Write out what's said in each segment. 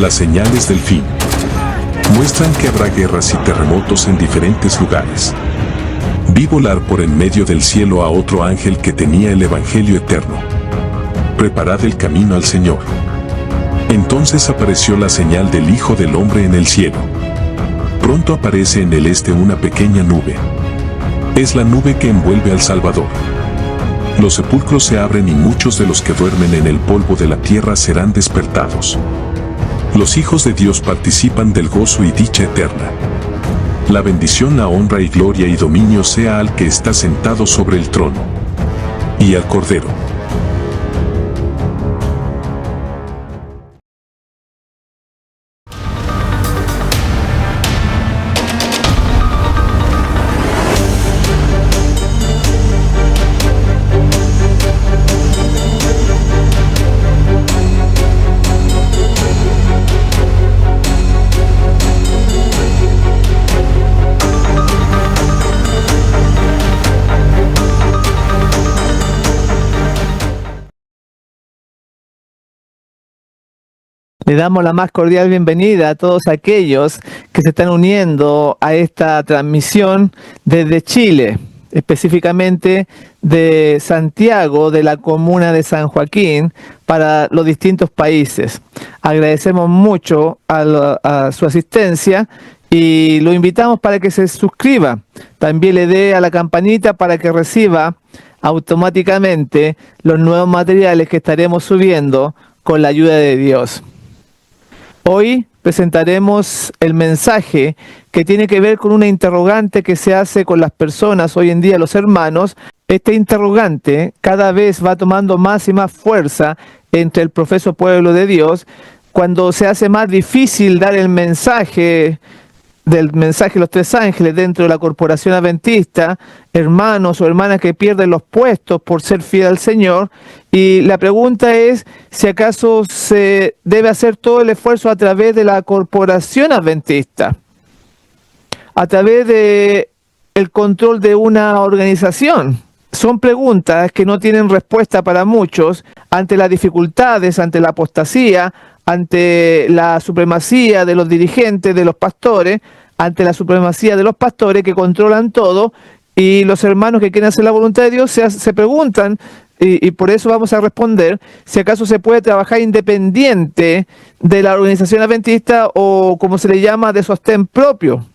Las señales del fin muestran que habrá guerras y terremotos en diferentes lugares. Vi volar por en medio del cielo a otro ángel que tenía el Evangelio eterno. Preparad el camino al Señor. Entonces apareció la señal del Hijo del Hombre en el cielo. Pronto aparece en el este una pequeña nube. Es la nube que envuelve al Salvador. Los sepulcros se abren y muchos de los que duermen en el polvo de la tierra serán despertados. Los hijos de Dios participan del gozo y dicha eterna. La bendición, la honra y gloria y dominio sea al que está sentado sobre el trono y al Cordero. Le damos la más cordial bienvenida a todos aquellos que se están uniendo a esta transmisión desde Chile, específicamente de Santiago, de la comuna de San Joaquín, para los distintos países. Agradecemos mucho a su asistencia y lo invitamos para que se suscriba. También le dé a la campanita para que reciba automáticamente los nuevos materiales que estaremos subiendo con la ayuda de Dios. Hoy presentaremos el mensaje que tiene que ver con una interrogante que se hace con las personas hoy en día, los hermanos. Este interrogante cada vez va tomando más y más fuerza entre el profeso pueblo de Dios, cuando se hace más difícil dar el mensaje del mensaje de los tres ángeles dentro de la corporación adventista, hermanos o hermanas que pierden los puestos por ser fiel al Señor. Y la pregunta es si acaso se debe hacer todo el esfuerzo a través de la corporación adventista, a través de el control de una organización. Son preguntas que no tienen respuesta para muchos ante las dificultades, ante la apostasía, ante la supremacía de los dirigentes, de los pastores, ante la supremacía de los pastores que controlan todo, y los hermanos que quieren hacer la voluntad de Dios se preguntan, y por eso vamos a responder, si acaso se puede trabajar independiente de la organización adventista o, como se le llama, de sostén propio.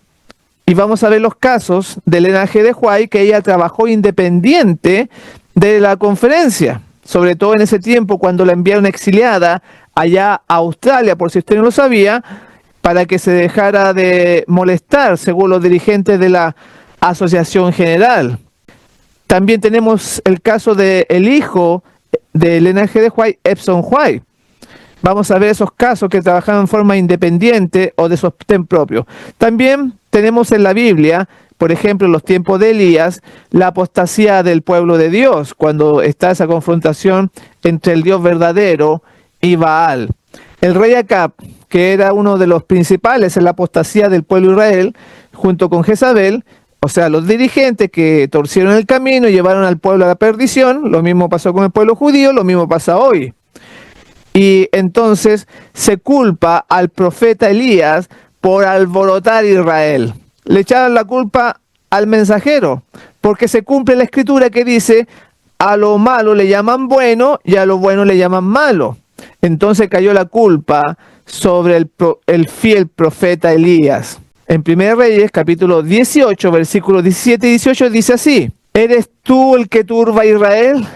Y vamos a ver los casos de Elena G. de White, que ella trabajó independiente de la conferencia, sobre todo en ese tiempo cuando la enviaron exiliada allá a Australia, por si usted no lo sabía, para que se dejara de molestar, según los dirigentes de la Asociación General. También tenemos el caso del hijo de Elena G. de White, Epson White. Vamos a ver esos casos que trabajaban en forma independiente o de sostén propio. También tenemos en la Biblia, por ejemplo, en los tiempos de Elías, la apostasía del pueblo de Dios, cuando está esa confrontación entre el Dios verdadero y Baal. El rey Acab, que era uno de los principales en la apostasía del pueblo de Israel, junto con Jezabel, o sea, los dirigentes que torcieron el camino y llevaron al pueblo a la perdición. Lo mismo pasó con el pueblo judío, lo mismo pasa hoy. Y entonces se culpa al profeta Elías por alborotar a Israel. Le echaron la culpa al mensajero, porque se cumple la escritura que dice: a lo malo le llaman bueno y a lo bueno le llaman malo. Entonces cayó la culpa sobre el fiel profeta Elías. En 1 Reyes, capítulo 18, versículos 17 y 18, dice así: ¿eres tú el que turba a Israel?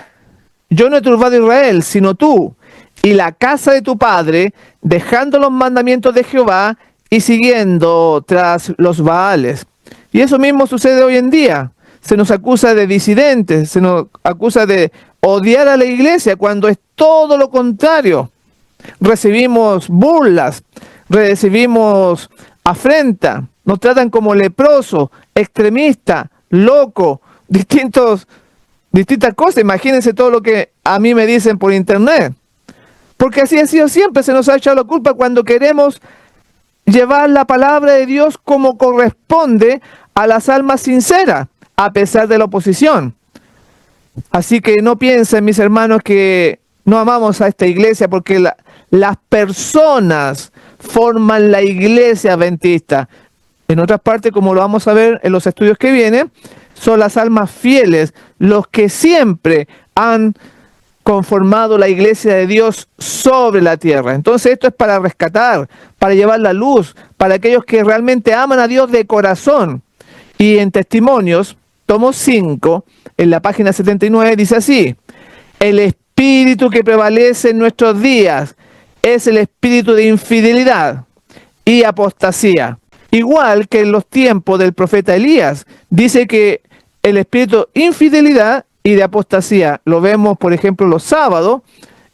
Yo no he turbado a Israel, sino tú y la casa de tu padre, dejando los mandamientos de Jehová y siguiendo tras los Baales. Y eso mismo sucede hoy en día. Se nos acusa de disidentes, se nos acusa de odiar a la iglesia, cuando es todo lo contrario. Recibimos burlas, recibimos afrenta, nos tratan como leproso, extremista, loco, distintas cosas. Imagínense todo lo que a mí me dicen por internet. Porque así ha sido siempre, se nos ha echado la culpa cuando queremos llevar la palabra de Dios como corresponde a las almas sinceras, a pesar de la oposición. Así que no piensen, mis hermanos, que no amamos a esta iglesia porque las personas forman la iglesia adventista. En otras partes, como lo vamos a ver en los estudios que vienen, son las almas fieles los que siempre han conformado la iglesia de Dios sobre la tierra. Entonces esto es para rescatar, para llevar la luz, para aquellos que realmente aman a Dios de corazón. Y en Testimonios, tomo 5, en la página 79, dice así: el espíritu que prevalece en nuestros días es el espíritu de infidelidad y apostasía. Igual que en los tiempos del profeta Elías, dice que el espíritu de infidelidad y de apostasía lo vemos, por ejemplo, los sábados,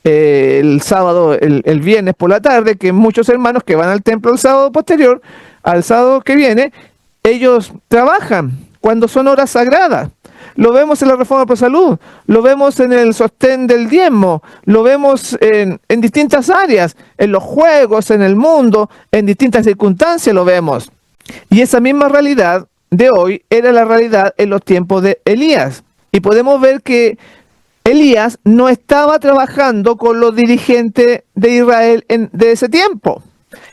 el viernes por la tarde, que muchos hermanos que van al templo el sábado posterior, al sábado que viene, ellos trabajan cuando son horas sagradas. Lo vemos en la Reforma Pro Salud, lo vemos en el sostén del diezmo, lo vemos en distintas áreas, en los juegos, en el mundo, en distintas circunstancias lo vemos. Y esa misma realidad de hoy era la realidad en los tiempos de Elías. Y podemos ver que Elías no estaba trabajando con los dirigentes de Israel de ese tiempo.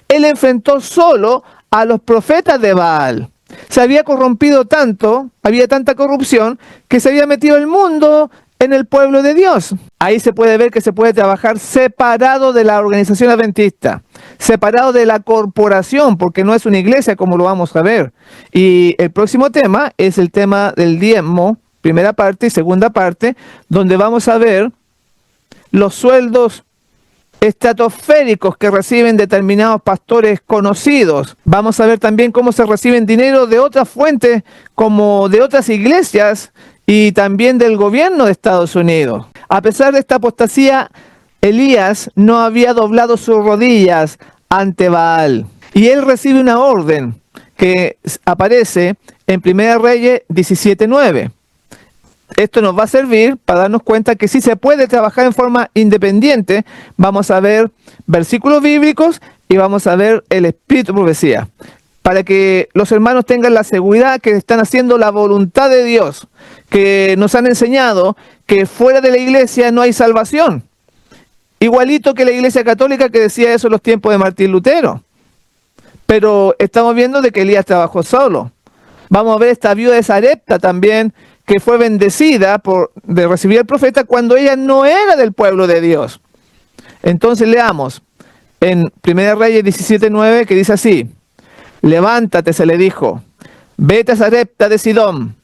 Él enfrentó solo a los profetas de Baal. Se había corrompido tanto, había tanta corrupción, que se había metido el mundo en el pueblo de Dios. Ahí se puede ver que se puede trabajar separado de la organización adventista, separado de la corporación, porque no es una iglesia como lo vamos a ver. Y el próximo tema es el tema del diezmo, primera parte y segunda parte, donde vamos a ver los sueldos estratosféricos que reciben determinados pastores conocidos. Vamos a ver también cómo se reciben dinero de otras fuentes, como de otras iglesias y también del gobierno de Estados Unidos. A pesar de esta apostasía, Elías no había doblado sus rodillas ante Baal. Y él recibe una orden que aparece en 1 Reyes 17:9. Esto nos va a servir para darnos cuenta que sí se puede trabajar en forma independiente. Vamos a ver versículos bíblicos y vamos a ver el espíritu de profecía, para que los hermanos tengan la seguridad que están haciendo la voluntad de Dios, que nos han enseñado que fuera de la iglesia no hay salvación. Igualito que la iglesia católica, que decía eso en los tiempos de Martín Lutero. Pero estamos viendo de que Elías trabajó solo. Vamos a ver esta viuda de Sarepta también, que fue bendecida de recibir al profeta cuando ella no era del pueblo de Dios. Entonces leamos en 1 Reyes 17:9, que dice así: levántate, se le dijo, vete a Sarepta de Sidón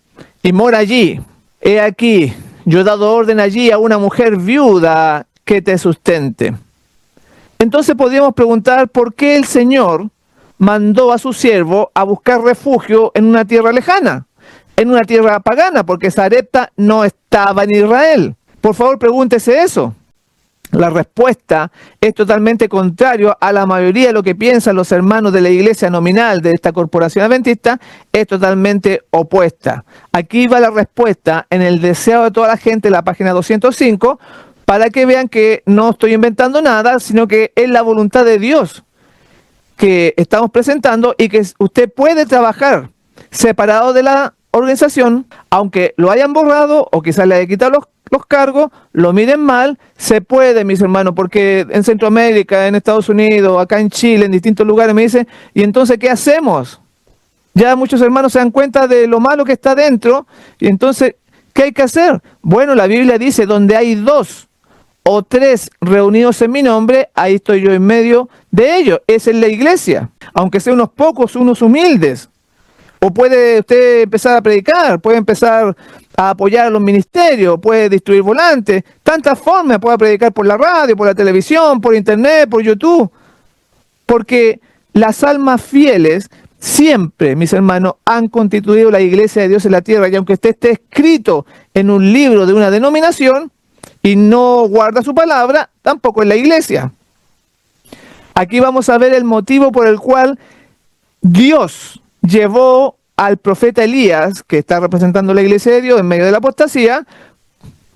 y mora allí. He aquí, yo he dado orden allí a una mujer viuda que te sustente. Entonces podríamos preguntar por qué el Señor mandó a su siervo a buscar refugio en una tierra lejana, en una tierra pagana, porque Sarepta no estaba en Israel. Por favor, pregúntese eso. La respuesta es totalmente contrario a la mayoría de lo que piensan los hermanos de la iglesia nominal de esta corporación adventista, es totalmente opuesta. Aquí va la respuesta en el deseo de toda la gente, la página 205, para que vean que no estoy inventando nada, sino que es la voluntad de Dios que estamos presentando y que usted puede trabajar separado de la organización, aunque lo hayan borrado o quizás le hayan quitado los cargos, lo miren mal, se puede, mis hermanos, porque en Centroamérica, en Estados Unidos, acá en Chile, en distintos lugares me dicen, ¿y entonces qué hacemos? Ya muchos hermanos se dan cuenta de lo malo que está dentro, y entonces, ¿qué hay que hacer? Bueno, la Biblia dice, donde hay 2 o 3 reunidos en mi nombre, ahí estoy yo en medio de ellos. Esa es la iglesia, aunque sean unos pocos, unos humildes. O puede usted empezar a predicar, puede empezar a apoyar a los ministerios, puede distribuir volantes, tantas formas, puede predicar por la radio, por la televisión, por internet, por YouTube. Porque las almas fieles siempre, mis hermanos, han constituido la iglesia de Dios en la tierra. Y aunque usted esté escrito en un libro de una denominación y no guarda su palabra, tampoco es la iglesia. Aquí vamos a ver el motivo por el cual Dios llevó al profeta Elías, que está representando la iglesia de Dios en medio de la apostasía.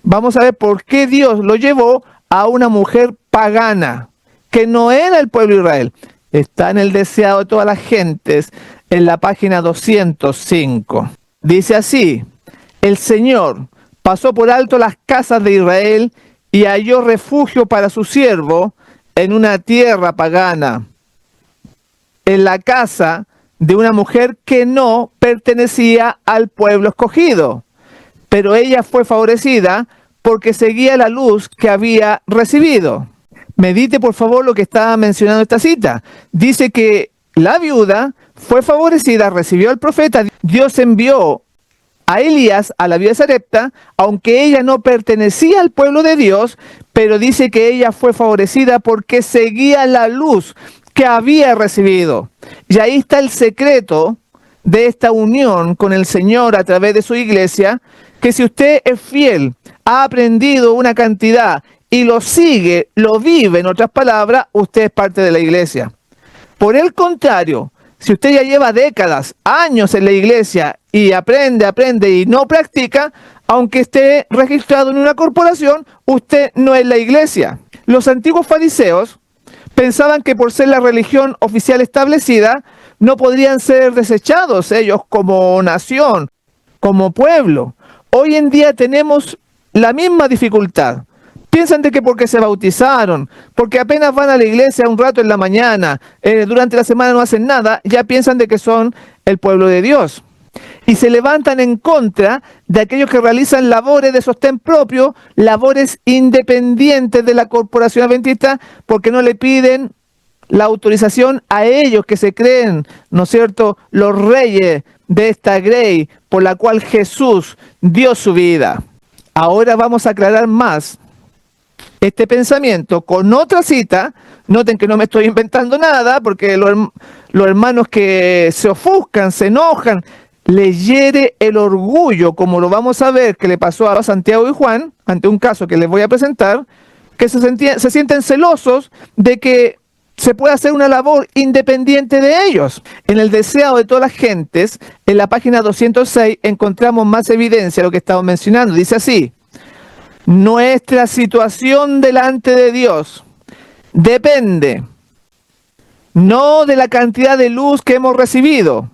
Vamos a ver por qué Dios lo llevó a una mujer pagana, que no era el pueblo de Israel. Está en el deseado de todas las gentes, en la página 205. Dice así: el Señor pasó por alto las casas de Israel y halló refugio para su siervo en una tierra pagana. en la casa de una mujer que no pertenecía al pueblo escogido, pero ella fue favorecida porque seguía la luz que había recibido. Medite por favor lo que está mencionando esta cita. Dice que la viuda fue favorecida, recibió al profeta, Dios envió a Elías a la viuda de Sarepta, aunque ella no pertenecía al pueblo de Dios, pero dice que ella fue favorecida porque seguía la luz que había recibido. Y ahí está el secreto de esta unión con el Señor a través de su iglesia, que si usted es fiel, ha aprendido una cantidad y lo sigue, lo vive, en otras palabras, usted es parte de la iglesia. Por el contrario, si usted ya lleva décadas, años en la iglesia y aprende y no practica, aunque esté registrado en una corporación, usted no es la iglesia. Los antiguos fariseos pensaban que por ser la religión oficial establecida, no podrían ser desechados ellos como nación, como pueblo. Hoy en día tenemos la misma dificultad. Piensan de que porque se bautizaron, porque apenas van a la iglesia un rato en la mañana, durante la semana no hacen nada, ya piensan de que son el pueblo de Dios. Y se levantan en contra de aquellos que realizan labores de sostén propio, labores independientes de la corporación adventista, porque no le piden la autorización a ellos que se creen, ¿no es cierto?, los reyes de esta grey por la cual Jesús dio su vida. Ahora vamos a aclarar más este pensamiento con otra cita. Noten que no me estoy inventando nada, porque los hermanos que se ofuscan, se enojan, les hiere el orgullo, como lo vamos a ver que le pasó a Santiago y Juan, ante un caso que les voy a presentar, que se sienten celosos de que se puede hacer una labor independiente de ellos. En el deseo de todas las gentes, en la página 206, encontramos más evidencia de lo que estamos mencionando. Dice así: nuestra situación delante de Dios depende no de la cantidad de luz que hemos recibido,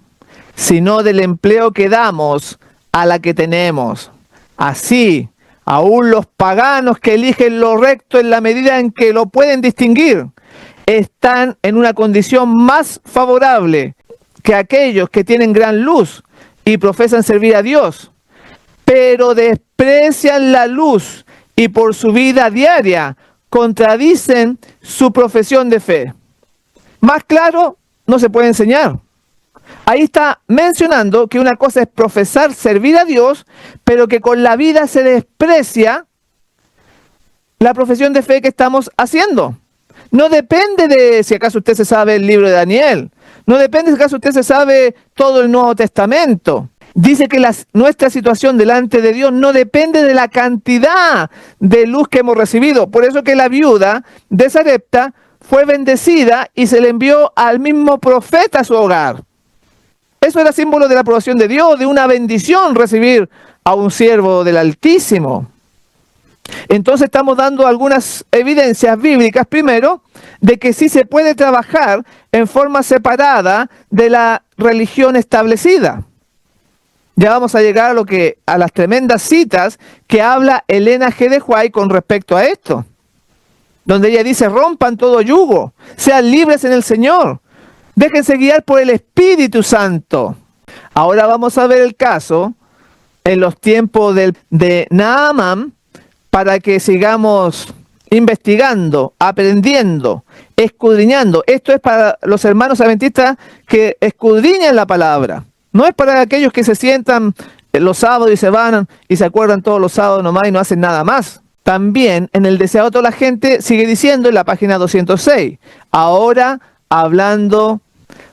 sino del empleo que damos a la que tenemos. Así, aún los paganos que eligen lo recto en la medida en que lo pueden distinguir, están en una condición más favorable que aquellos que tienen gran luz y profesan servir a Dios, pero desprecian la luz y por su vida diaria contradicen su profesión de fe. Más claro, no se puede enseñar. Ahí está mencionando que una cosa es profesar servir a Dios, pero que con la vida se desprecia la profesión de fe que estamos haciendo. No depende de si acaso usted se sabe el libro de Daniel. No depende si acaso usted se sabe todo el Nuevo Testamento. Dice que nuestra situación delante de Dios no depende de la cantidad de luz que hemos recibido. Por eso que la viuda de Sarepta fue bendecida y se le envió al mismo profeta a su hogar. Eso era símbolo de la aprobación de Dios, de una bendición recibir a un siervo del Altísimo. Entonces estamos dando algunas evidencias bíblicas, primero, de que sí se puede trabajar en forma separada de la religión establecida. Ya vamos a llegar a las tremendas citas que habla Elena G. de White con respecto a esto, donde ella dice: rompan todo yugo, sean libres en el Señor, déjense guiar por el Espíritu Santo. Ahora vamos a ver el caso en los tiempos de Naamán, para que sigamos investigando, aprendiendo, escudriñando. Esto es para los hermanos adventistas que escudriñan la palabra. No es para aquellos que se sientan los sábados y se van y se acuerdan todos los sábados nomás y no hacen nada más. También en el deseo de toda la gente sigue diciendo en la página 206, ahora hablando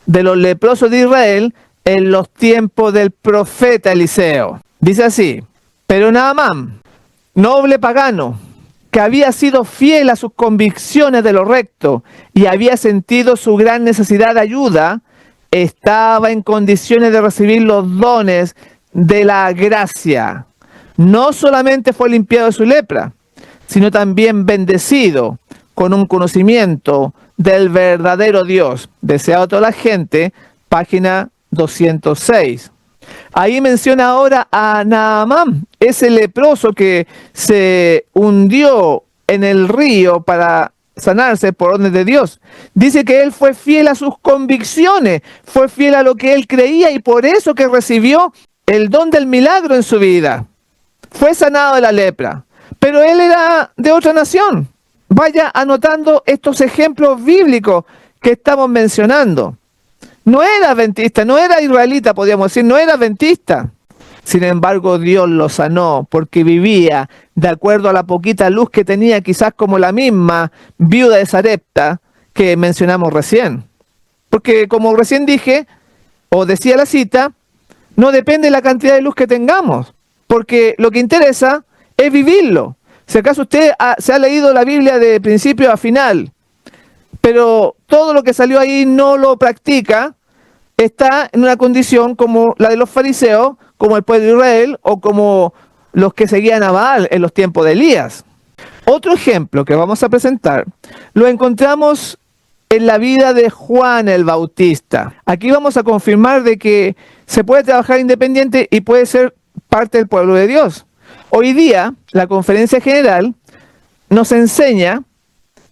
de los leprosos de Israel en los tiempos del profeta Eliseo. Dice así: pero Naamán, noble pagano, que había sido fiel a sus convicciones de lo recto y había sentido su gran necesidad de ayuda, estaba en condiciones de recibir los dones de la gracia. No solamente fue limpiado de su lepra, sino también bendecido con un conocimiento del verdadero Dios. Deseado a toda la gente, página 206. Ahí menciona ahora a Naamán, ese leproso que se hundió en el río para sanarse por orden de Dios. Dice que él fue fiel a sus convicciones, fue fiel a lo que él creía y por eso que recibió el don del milagro en su vida. Fue sanado de la lepra, pero él era de otra nación. Vaya anotando estos ejemplos bíblicos que estamos mencionando. No era adventista, no era israelita, podríamos decir, no era adventista. Sin embargo, Dios lo sanó porque vivía de acuerdo a la poquita luz que tenía, quizás como la misma viuda de Sarepta que mencionamos recién. Porque como recién dije, o decía la cita, no depende de la cantidad de luz que tengamos, porque lo que interesa es vivirlo. Si acaso usted se ha leído la Biblia de principio a final, pero todo lo que salió ahí no lo practica, está en una condición como la de los fariseos, como el pueblo de Israel, o como los que seguían a Baal en los tiempos de Elías. Otro ejemplo que vamos a presentar, lo encontramos en la vida de Juan el Bautista. Aquí vamos a confirmar de que se puede trabajar independiente y puede ser parte del pueblo de Dios. Hoy día, la Conferencia General nos enseña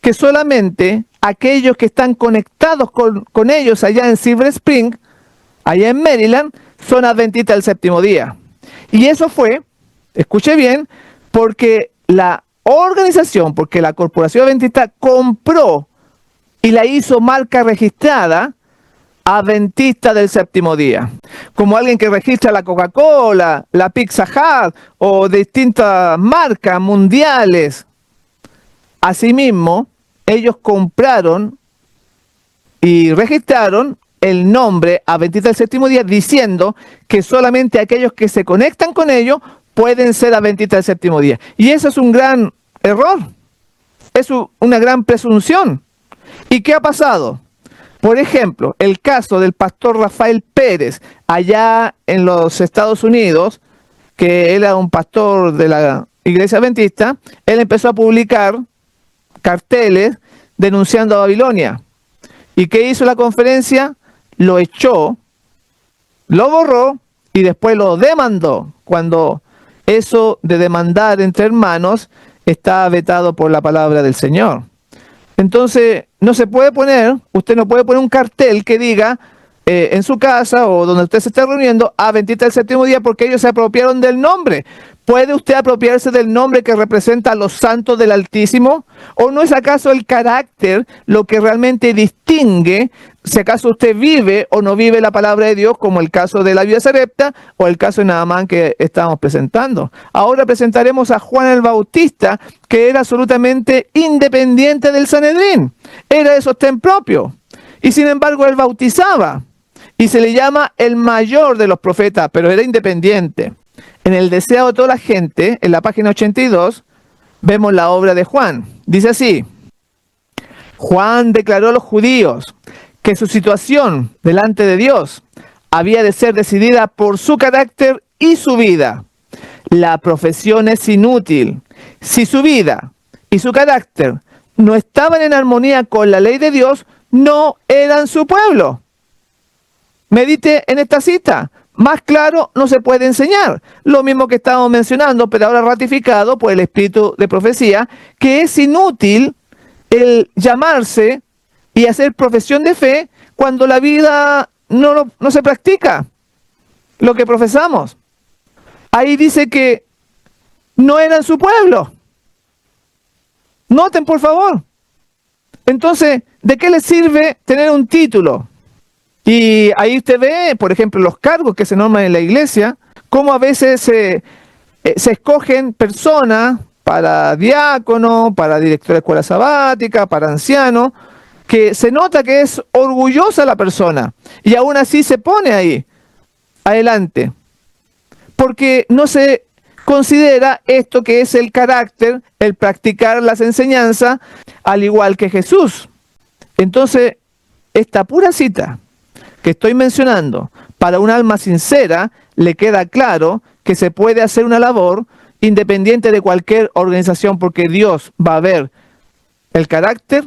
que solamente aquellos que están conectados con ellos allá en Silver Spring, allá en Maryland, son adventistas del séptimo día. Y eso fue, escuche bien, porque la organización, porque la Corporación Adventista compró y la hizo marca registrada Adventista del séptimo día. Como alguien que registra la Coca-Cola, la Pizza Hut o distintas marcas mundiales. Asimismo, ellos compraron y registraron el nombre Adventista del séptimo día, diciendo que solamente aquellos que se conectan con ellos pueden ser adventistas del séptimo día. Y eso es un gran error, es una gran presunción. ¿Y qué ha pasado? Por ejemplo, el caso del pastor Rafael Pérez, allá en los Estados Unidos, que era un pastor de la iglesia adventista, él empezó a publicar carteles denunciando a Babilonia. ¿Y qué hizo la conferencia? Lo echó, lo borró y después lo demandó, cuando eso de demandar entre hermanos está vetado por la palabra del Señor. Entonces, usted no puede poner un cartel que diga en su casa o donde usted se esté reuniendo, Adventista del séptimo día, porque ellos se apropiaron del nombre. ¿Puede usted apropiarse del nombre que representa a los santos del Altísimo? ¿O no es acaso el carácter lo que realmente distingue si acaso usted vive o no vive la palabra de Dios, como el caso de la viuda de Sarepta o el caso de Naamán que estábamos presentando? Ahora presentaremos a Juan el Bautista, que era absolutamente independiente del Sanedrín. Era de sostén propio. Y sin embargo él bautizaba. Y se le llama el mayor de los profetas, pero era independiente. En el deseo de toda la gente, en la página 82, vemos la obra de Juan. Dice así: Juan declaró a los judíos que su situación delante de Dios había de ser decidida por su carácter y su vida. La profesión es inútil si su vida y su carácter no estaban en armonía con la ley de Dios, no eran su pueblo. Medite en esta cita. Más claro no se puede enseñar. Lo mismo que estábamos mencionando, pero ahora ratificado por el espíritu de profecía, que es inútil el llamarse y hacer profesión de fe cuando la vida no se practica lo que profesamos. Ahí dice que no eran su pueblo. Noten, por favor. Entonces, ¿de qué les sirve tener un título? Y ahí usted ve, por ejemplo, los cargos que se nombran en la iglesia, cómo a veces se escogen personas para diácono, para director de escuela sabática, para anciano, que se nota que es orgullosa la persona y aún así se pone ahí, adelante, porque no se considera esto que es el carácter, el practicar las enseñanzas, al igual que Jesús. Entonces, esta pura cita que estoy mencionando, para un alma sincera, le queda claro que se puede hacer una labor independiente de cualquier organización, porque Dios va a ver el carácter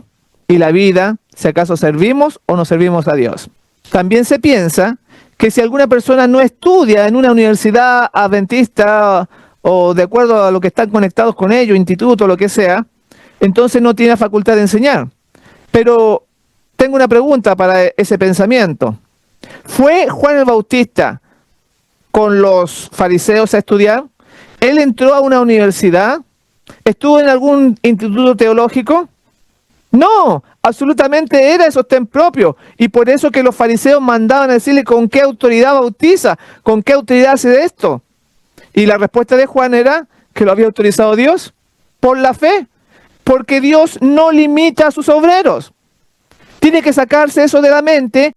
y la vida, si acaso servimos o no servimos a Dios. También se piensa que si alguna persona no estudia en una universidad adventista o de acuerdo a lo que están conectados con ellos, instituto, lo que sea, entonces no tiene la facultad de enseñar. Pero tengo una pregunta para ese pensamiento. ¿Fue Juan el Bautista con los fariseos a estudiar? ¿Él entró a una universidad? ¿Estuvo en algún instituto teológico? No, absolutamente era de sostén propio. Y por eso que los fariseos mandaban a decirle con qué autoridad bautiza, con qué autoridad hace esto. Y la respuesta de Juan era que lo había autorizado Dios por la fe, porque Dios no limita a sus obreros. Tiene que sacarse eso de la mente,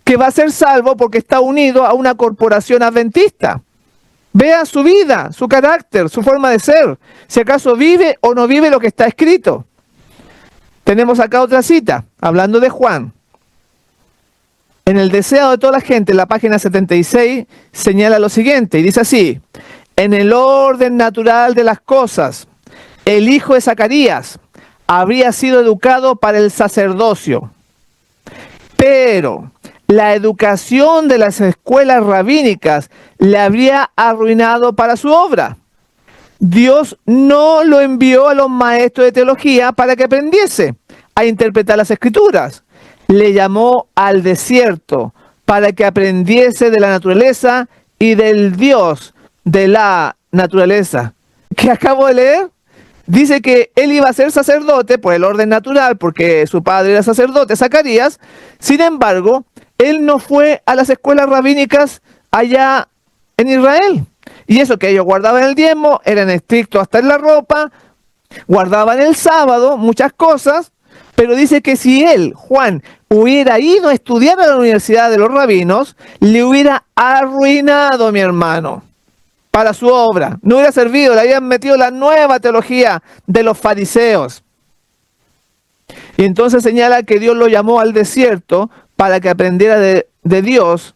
que va a ser salvo porque está unido a una corporación adventista. Vea su vida, su carácter, su forma de ser, si acaso vive o no vive lo que está escrito. Tenemos acá otra cita, hablando de Juan. En el deseo de toda la gente, en la página 76, señala lo siguiente, y dice así: en el orden natural de las cosas, el hijo de Zacarías habría sido educado para el sacerdocio, pero la educación de las escuelas rabínicas le habría arruinado para su obra. Dios no lo envió a los maestros de teología para que aprendiese a interpretar las escrituras. Le llamó al desierto para que aprendiese de la naturaleza y del Dios de la naturaleza. ¿Qué acabo de leer? Dice que él iba a ser sacerdote por el orden natural, porque su padre era sacerdote, Zacarías. Sin embargo, él no fue a las escuelas rabínicas allá en Israel. Y eso que ellos guardaban el diezmo, eran estrictos hasta en la ropa, guardaban el sábado, muchas cosas, pero dice que si él, Juan, hubiera ido a estudiar a la universidad de los rabinos, le hubiera arruinado, mi hermano, para su obra. No hubiera servido, le habían metido la nueva teología de los fariseos. Y entonces señala que Dios lo llamó al desierto para que aprendiera de Dios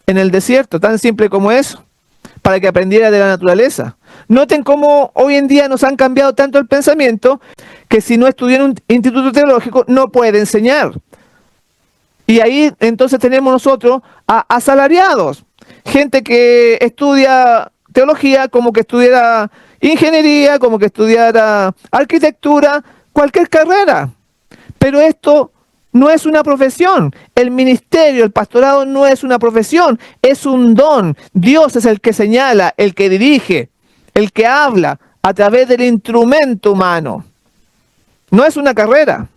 en el desierto, tan simple como eso, para que aprendiera de la naturaleza. Noten cómo hoy en día nos han cambiado tanto el pensamiento que si no estudió en un instituto teológico no puede enseñar. Y ahí entonces tenemos nosotros a asalariados, gente que estudia teología como que estudiara ingeniería, como que estudiara arquitectura, cualquier carrera. Pero esto no es una profesión. El ministerio, el pastorado no es una profesión, es un don. Dios es el que señala, el que dirige, el que habla a través del instrumento humano. No es una carrera.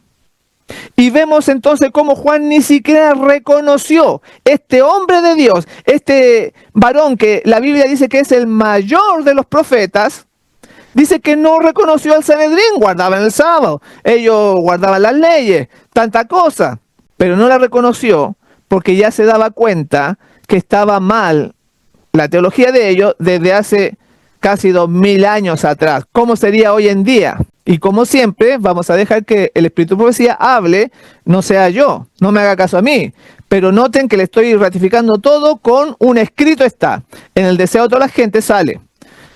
Y vemos entonces cómo Juan ni siquiera reconoció este hombre de Dios, este varón que la Biblia dice que es el mayor de los profetas. Dice que no reconoció al Sanedrín, guardaban el sábado, ellos guardaban las leyes, tanta cosa, pero no la reconoció porque ya se daba cuenta que estaba mal la teología de ellos desde hace casi 2000 años atrás. ¿Cómo sería hoy en día? Y como siempre, vamos a dejar que el Espíritu de Profecía hable, no sea yo, no me haga caso a mí. Pero noten que le estoy ratificando todo con un escrito está. En el deseo de toda la gente sale.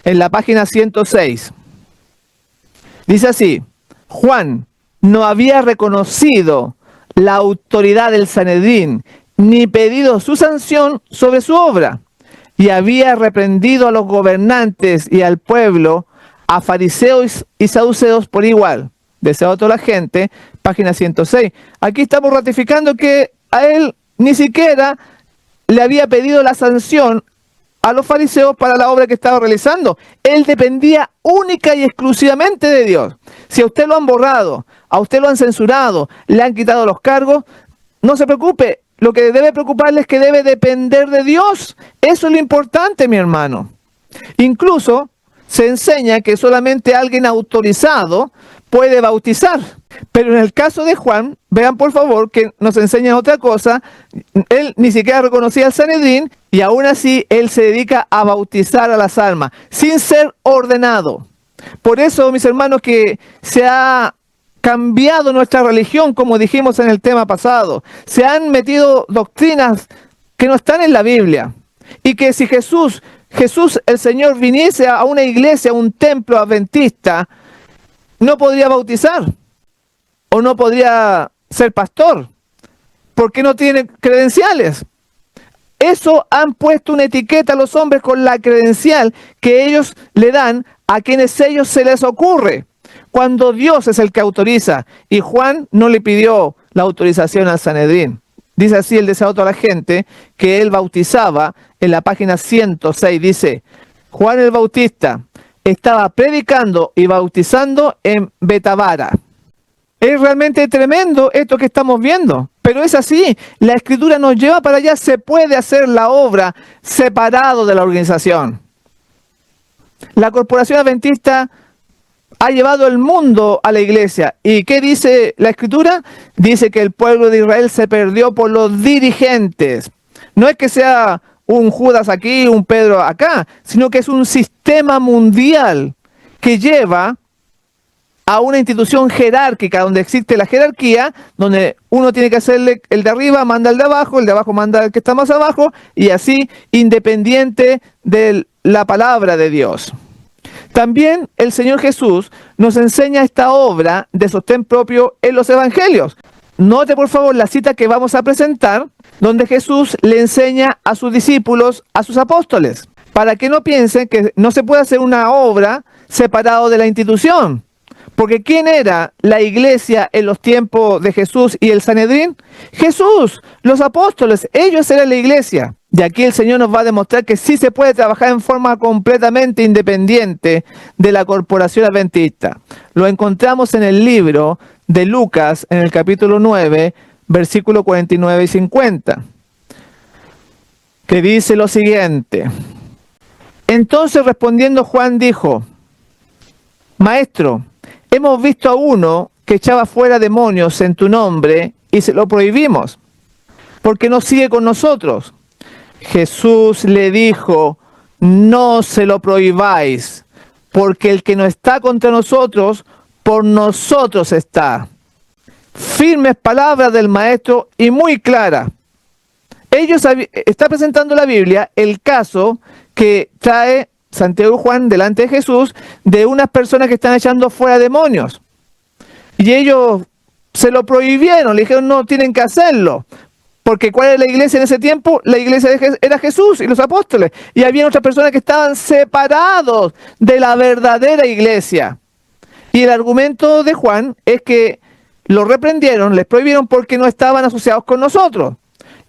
En la página 106. Dice así: Juan no había reconocido la autoridad del Sanedrín, ni pedido su sanción sobre su obra, y había reprendido a los gobernantes y al pueblo, a fariseos y saduceos por igual. Deseo de toda la gente, página 106. Aquí estamos ratificando que a él ni siquiera le había pedido la sanción a los fariseos para la obra que estaba realizando. Él dependía única y exclusivamente de Dios. Si a usted lo han borrado, a usted lo han censurado, le han quitado los cargos, no se preocupe. Lo que debe preocuparle es que debe depender de Dios. Eso es lo importante, mi hermano. Incluso se enseña que solamente alguien autorizado puede bautizar. Pero en el caso de Juan, vean por favor que nos enseña otra cosa. Él ni siquiera reconocía al Sanedrín y aún así él se dedica a bautizar a las almas sin ser ordenado. Por eso, mis hermanos, que se ha cambiado nuestra religión, como dijimos en el tema pasado. Se han metido doctrinas que no están en la Biblia. Y que si Jesús el Señor viniese a una iglesia, a un templo adventista, no podría bautizar o no podría ser pastor porque no tiene credenciales. Eso han puesto una etiqueta a los hombres con la credencial que ellos le dan a quienes ellos se les ocurre. cuando Dios es el que autoriza, y Juan no le pidió la autorización al Sanedrín. Dice así el deseado a toda la gente que él bautizaba en la página 106. Dice, Juan el Bautista estaba predicando y bautizando en Betabara. Es realmente tremendo esto que estamos viendo, pero es así. La Escritura nos lleva para allá. Se puede hacer la obra separado de la organización. La Corporación Adventista ha llevado el mundo a la iglesia. ¿Y qué dice la Escritura? Dice que el pueblo de Israel se perdió por los dirigentes. No es que sea un Judas aquí, un Pedro acá, sino que es un sistema mundial que lleva a una institución jerárquica, donde existe la jerarquía, donde uno tiene que hacerle, el de arriba manda al de abajo manda al que está más abajo, y así, independiente de la palabra de Dios. También el Señor Jesús nos enseña esta obra de sostén propio en los evangelios. Note por favor la cita que vamos a presentar, donde Jesús le enseña a sus discípulos, a sus apóstoles, para que no piensen que no se puede hacer una obra separado de la institución. Porque ¿quién era la iglesia en los tiempos de Jesús y el Sanedrín? Jesús, los apóstoles, ellos eran la iglesia. Y aquí el Señor nos va a demostrar que sí se puede trabajar en forma completamente independiente de la Corporación Adventista. Lo encontramos en el libro de Lucas, en el capítulo 9, versículos 49 y 50, que dice lo siguiente. Entonces respondiendo Juan dijo, Maestro, hemos visto a uno que echaba fuera demonios en tu nombre y se lo prohibimos, porque no sigue con nosotros. Jesús le dijo, no se lo prohibáis, porque el que no está contra nosotros, por nosotros está. Firmes palabras del Maestro y muy claras. Está presentando la Biblia el caso que trae Santiago y Juan delante de Jesús de unas personas que están echando fuera demonios. Y ellos se lo prohibieron, le dijeron no tienen que hacerlo. Porque ¿cuál era la iglesia en ese tiempo? La iglesia era Jesús y los apóstoles. Y había otras personas que estaban separados de la verdadera iglesia. Y el argumento de Juan es que los reprendieron, les prohibieron porque no estaban asociados con nosotros.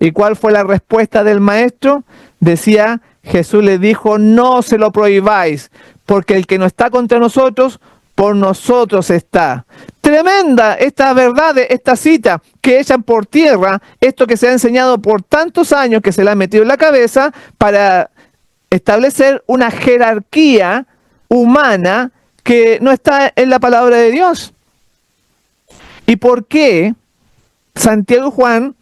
¿Y cuál fue la respuesta del maestro? Decía, Jesús les dijo, no se lo prohibáis, porque el que no está contra nosotros, por nosotros está. Tremenda esta verdad, esta cita que echan por tierra, esto que se ha enseñado por tantos años, que se le ha metido en la cabeza para establecer una jerarquía humana que no está en la palabra de Dios. ¿Y por qué Santiago y Juan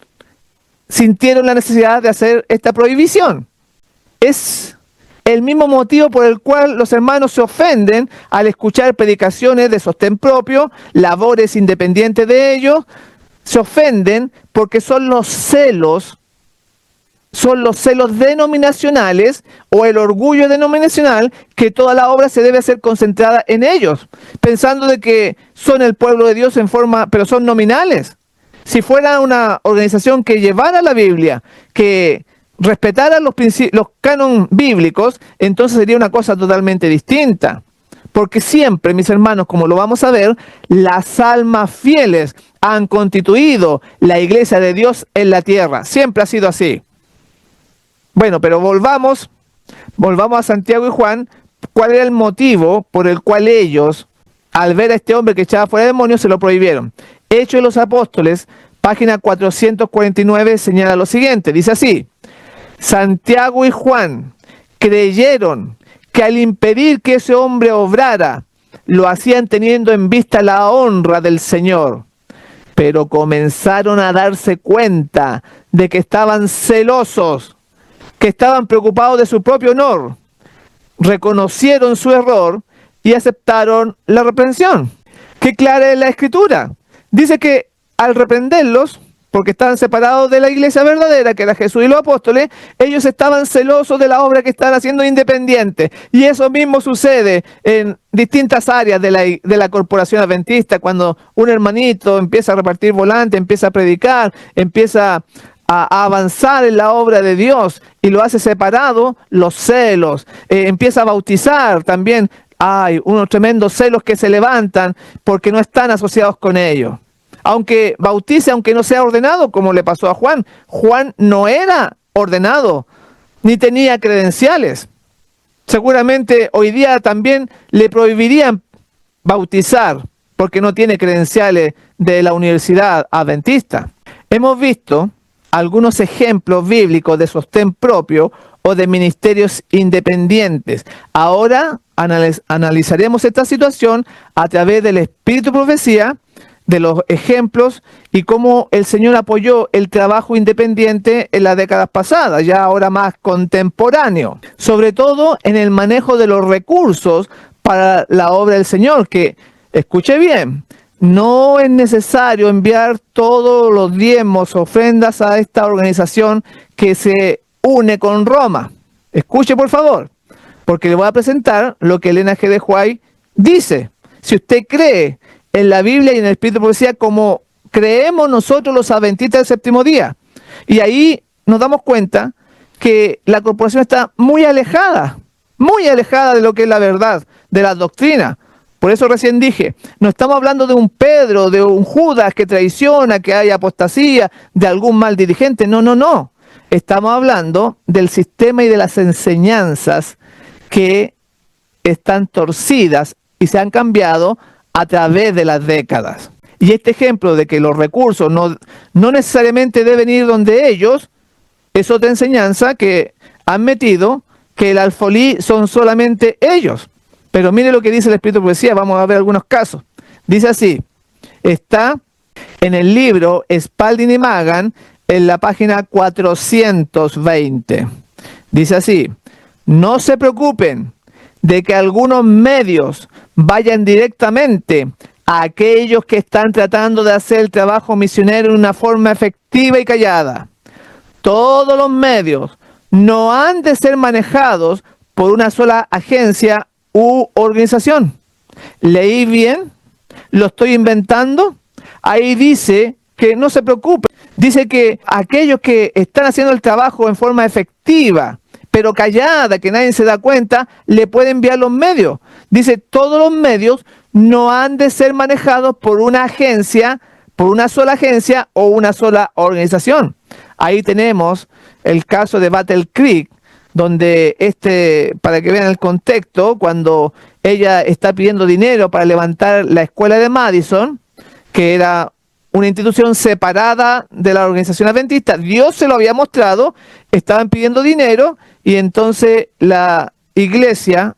sintieron la necesidad de hacer esta prohibición? Es el mismo motivo por el cual los hermanos se ofenden al escuchar predicaciones de sostén propio, labores independientes de ellos. Se ofenden porque son los celos denominacionales o el orgullo denominacional, que toda la obra se debe hacer concentrada en ellos, pensando de que son el pueblo de Dios en forma, pero son nominales. Si fuera una organización que llevara la Biblia, que respetara los cánones bíblicos, entonces sería una cosa totalmente distinta. Porque siempre, mis hermanos, como lo vamos a ver, las almas fieles han constituido la iglesia de Dios en la tierra. Siempre ha sido así. Bueno, pero volvamos a Santiago y Juan. ¿Cuál era el motivo por el cual ellos, al ver a este hombre que echaba fuera demonios, se lo prohibieron? Hechos de los Apóstoles, página 449, señala lo siguiente. Dice así: Santiago y Juan creyeron que al impedir que ese hombre obrara, lo hacían teniendo en vista la honra del Señor. Pero comenzaron a darse cuenta de que estaban celosos, que estaban preocupados de su propio honor. Reconocieron su error y aceptaron la reprensión. Qué clara es la Escritura. Dice que al reprenderlos, porque estaban separados de la iglesia verdadera, que era Jesús y los apóstoles, ellos estaban celosos de la obra que estaban haciendo independiente. Y eso mismo sucede en distintas áreas de la corporación adventista, cuando un hermanito empieza a repartir volantes, empieza a predicar, empieza a avanzar en la obra de Dios y lo hace separado, los celos, empieza a bautizar también hay unos tremendos celos que se levantan porque no están asociados con ellos. Aunque bautice, aunque no sea ordenado, como le pasó a Juan. Juan no era ordenado, ni tenía credenciales. Seguramente hoy día también le prohibirían bautizar porque no tiene credenciales de la Universidad Adventista. Hemos visto algunos ejemplos bíblicos de sostén propio o de ministerios independientes. Ahora analizaremos esta situación a través del espíritu de profecía, de los ejemplos y cómo el Señor apoyó el trabajo independiente en las décadas pasadas, ya ahora más contemporáneo, sobre todo en el manejo de los recursos para la obra del Señor, que, escuche bien, no es necesario enviar todos los diezmos, ofrendas a esta organización que se une con Roma. Escuche por favor, porque le voy a presentar lo que Elena G. de White dice. Si usted cree en la Biblia y en el Espíritu de Profecía como creemos nosotros los adventistas del séptimo día, y ahí nos damos cuenta que la corporación está muy alejada de lo que es la verdad, de la doctrina. Por eso recién dije, no estamos hablando de un Pedro, de un Judas que traiciona, que hay apostasía, de algún mal dirigente. No. Estamos hablando del sistema y de las enseñanzas que están torcidas y se han cambiado a través de las décadas. Y este ejemplo de que los recursos no necesariamente deben ir donde ellos, es otra enseñanza que han metido, que el alfolí son solamente ellos. Pero mire lo que dice el Espíritu de Profecía, vamos a ver algunos casos. Dice así, está en el libro Spalding y Magan, en la página 420. Dice así, no se preocupen de que algunos medios vayan directamente a aquellos que están tratando de hacer el trabajo misionero en una forma efectiva y callada. Todos los medios no han de ser manejados por una sola agencia u organización. ¿Leí bien? ¿Lo estoy inventando? Ahí dice que no se preocupe. Dice que aquellos que están haciendo el trabajo en forma efectiva, pero callada, que nadie se da cuenta, le puede enviar los medios. Dice, todos los medios no han de ser manejados por una agencia, por una sola agencia o una sola organización. Ahí tenemos el caso de Battle Creek, donde para que vean el contexto, cuando ella está pidiendo dinero para levantar la escuela de Madison, que era una institución separada de la organización adventista, Dios se lo había mostrado, estaban pidiendo dinero y entonces la iglesia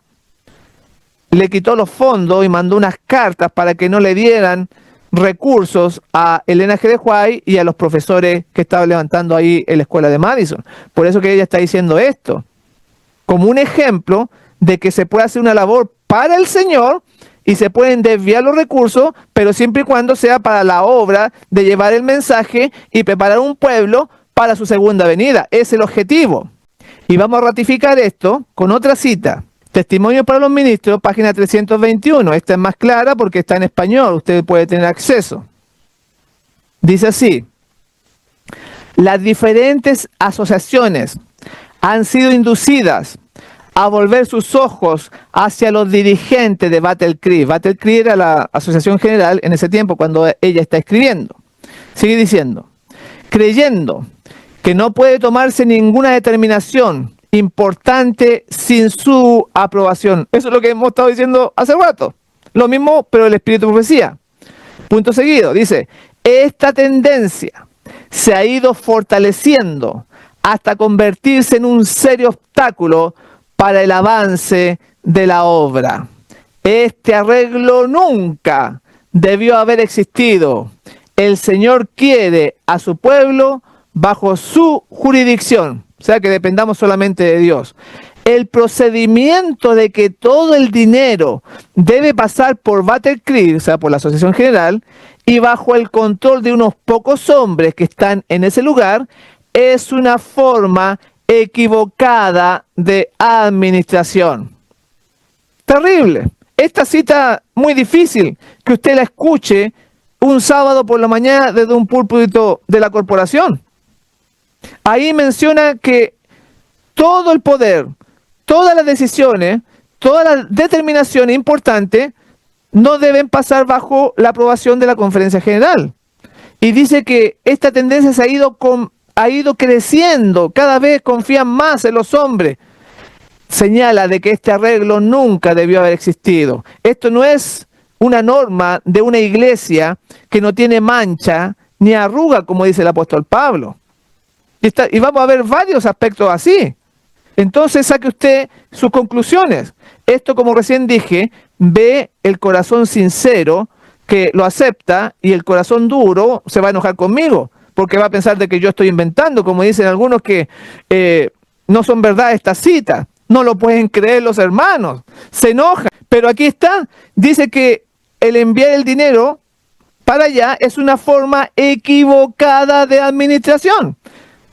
le quitó los fondos y mandó unas cartas para que no le dieran recursos a Elena G. de White y a los profesores que estaban levantando ahí en la escuela de Madison. Por eso que ella está diciendo esto, como un ejemplo de que se puede hacer una labor para el Señor y se pueden desviar los recursos, pero siempre y cuando sea para la obra de llevar el mensaje y preparar un pueblo para su segunda venida. Es el objetivo. Y vamos a ratificar esto con otra cita. Testimonio para los ministros, página 321. Esta es más clara porque está en español, usted puede tener acceso. Dice así, las diferentes asociaciones han sido inducidas a volver sus ojos hacia los dirigentes de Battle Creek. Battle Creek era la asociación general en ese tiempo cuando ella está escribiendo. Sigue diciendo, creyendo que no puede tomarse ninguna determinación importante sin su aprobación. Eso es lo que hemos estado diciendo hace rato. Lo mismo, pero el Espíritu de Profecía. Punto seguido, dice, esta tendencia se ha ido fortaleciendo hasta convertirse en un serio obstáculo para el avance de la obra. Este arreglo nunca debió haber existido. El Señor quiere a su pueblo bajo su jurisdicción. O sea, que dependamos solamente de Dios. El procedimiento de que todo el dinero debe pasar por Battle Creek, o sea, por la Asociación General, y bajo el control de unos pocos hombres que están en ese lugar, es una forma equivocada de administración. Terrible. Esta cita muy difícil que usted la escuche un sábado por la mañana desde un púlpito de la corporación. Ahí menciona que todo el poder, todas las decisiones, todas las determinaciones importantes no deben pasar bajo la aprobación de la Conferencia General. Y dice que esta tendencia ha ido creciendo, cada vez confían más en los hombres. Señala de que este arreglo nunca debió haber existido. Esto no es una norma de una iglesia que no tiene mancha ni arruga, como dice el apóstol Pablo. Y vamos a ver varios aspectos así. Entonces saque usted sus conclusiones. Esto, como recién dije, ve el corazón sincero que lo acepta, y el corazón duro se va a enojar conmigo, porque va a pensar de que yo estoy inventando, como dicen algunos que no son verdad estas citas. No lo pueden creer los hermanos, se enojan. Pero aquí está, dice que el enviar el dinero para allá es una forma equivocada de administración.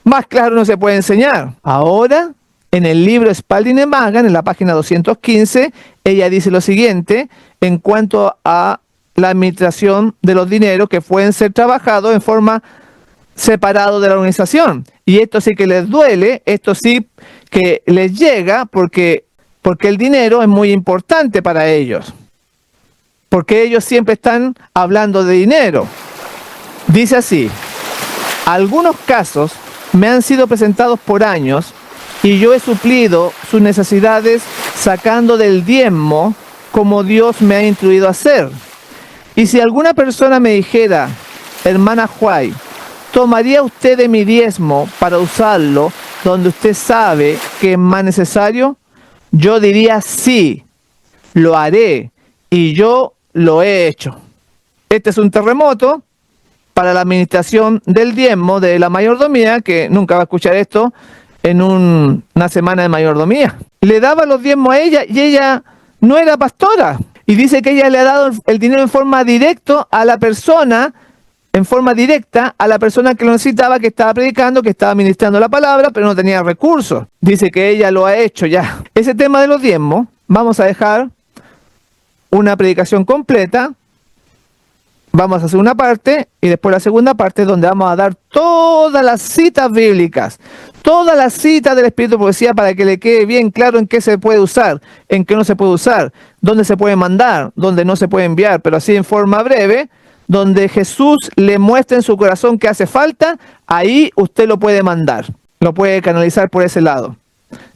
Más claro no se puede enseñar. Ahora, en el libro Spalding and Magan, en la página 215, ella dice lo siguiente en cuanto a la administración de los dineros que pueden ser trabajados en forma separado de la organización. Y esto sí que les duele, esto sí que les llega porque el dinero es muy importante para ellos. Porque ellos siempre están hablando de dinero. Dice así: algunos casos me han sido presentados por años y yo he suplido sus necesidades sacando del diezmo como Dios me ha instruido a hacer. Y si alguna persona me dijera: hermana White, ¿tomaría usted de mi diezmo para usarlo donde usted sabe que es más necesario? Yo diría sí, lo haré, y yo lo he hecho. Este es un terremoto para la administración del diezmo de la mayordomía, que nunca va a escuchar esto en una semana de mayordomía. Le daba los diezmos a ella y ella no era pastora. Y dice que ella le ha dado el dinero en forma directa a la persona, que lo necesitaba, que estaba predicando, que estaba ministrando la palabra, pero no tenía recursos. Dice que ella lo ha hecho ya. Ese tema de los diezmos, vamos a dejar una predicación completa. Vamos a hacer una parte y después la segunda parte, donde vamos a dar todas las citas bíblicas, todas las citas del Espíritu de Profecía, para que le quede bien claro en qué se puede usar, en qué no se puede usar, dónde se puede mandar, dónde no se puede enviar, pero así en forma breve, donde Jesús le muestra en su corazón que hace falta, ahí usted lo puede mandar, lo puede canalizar por ese lado.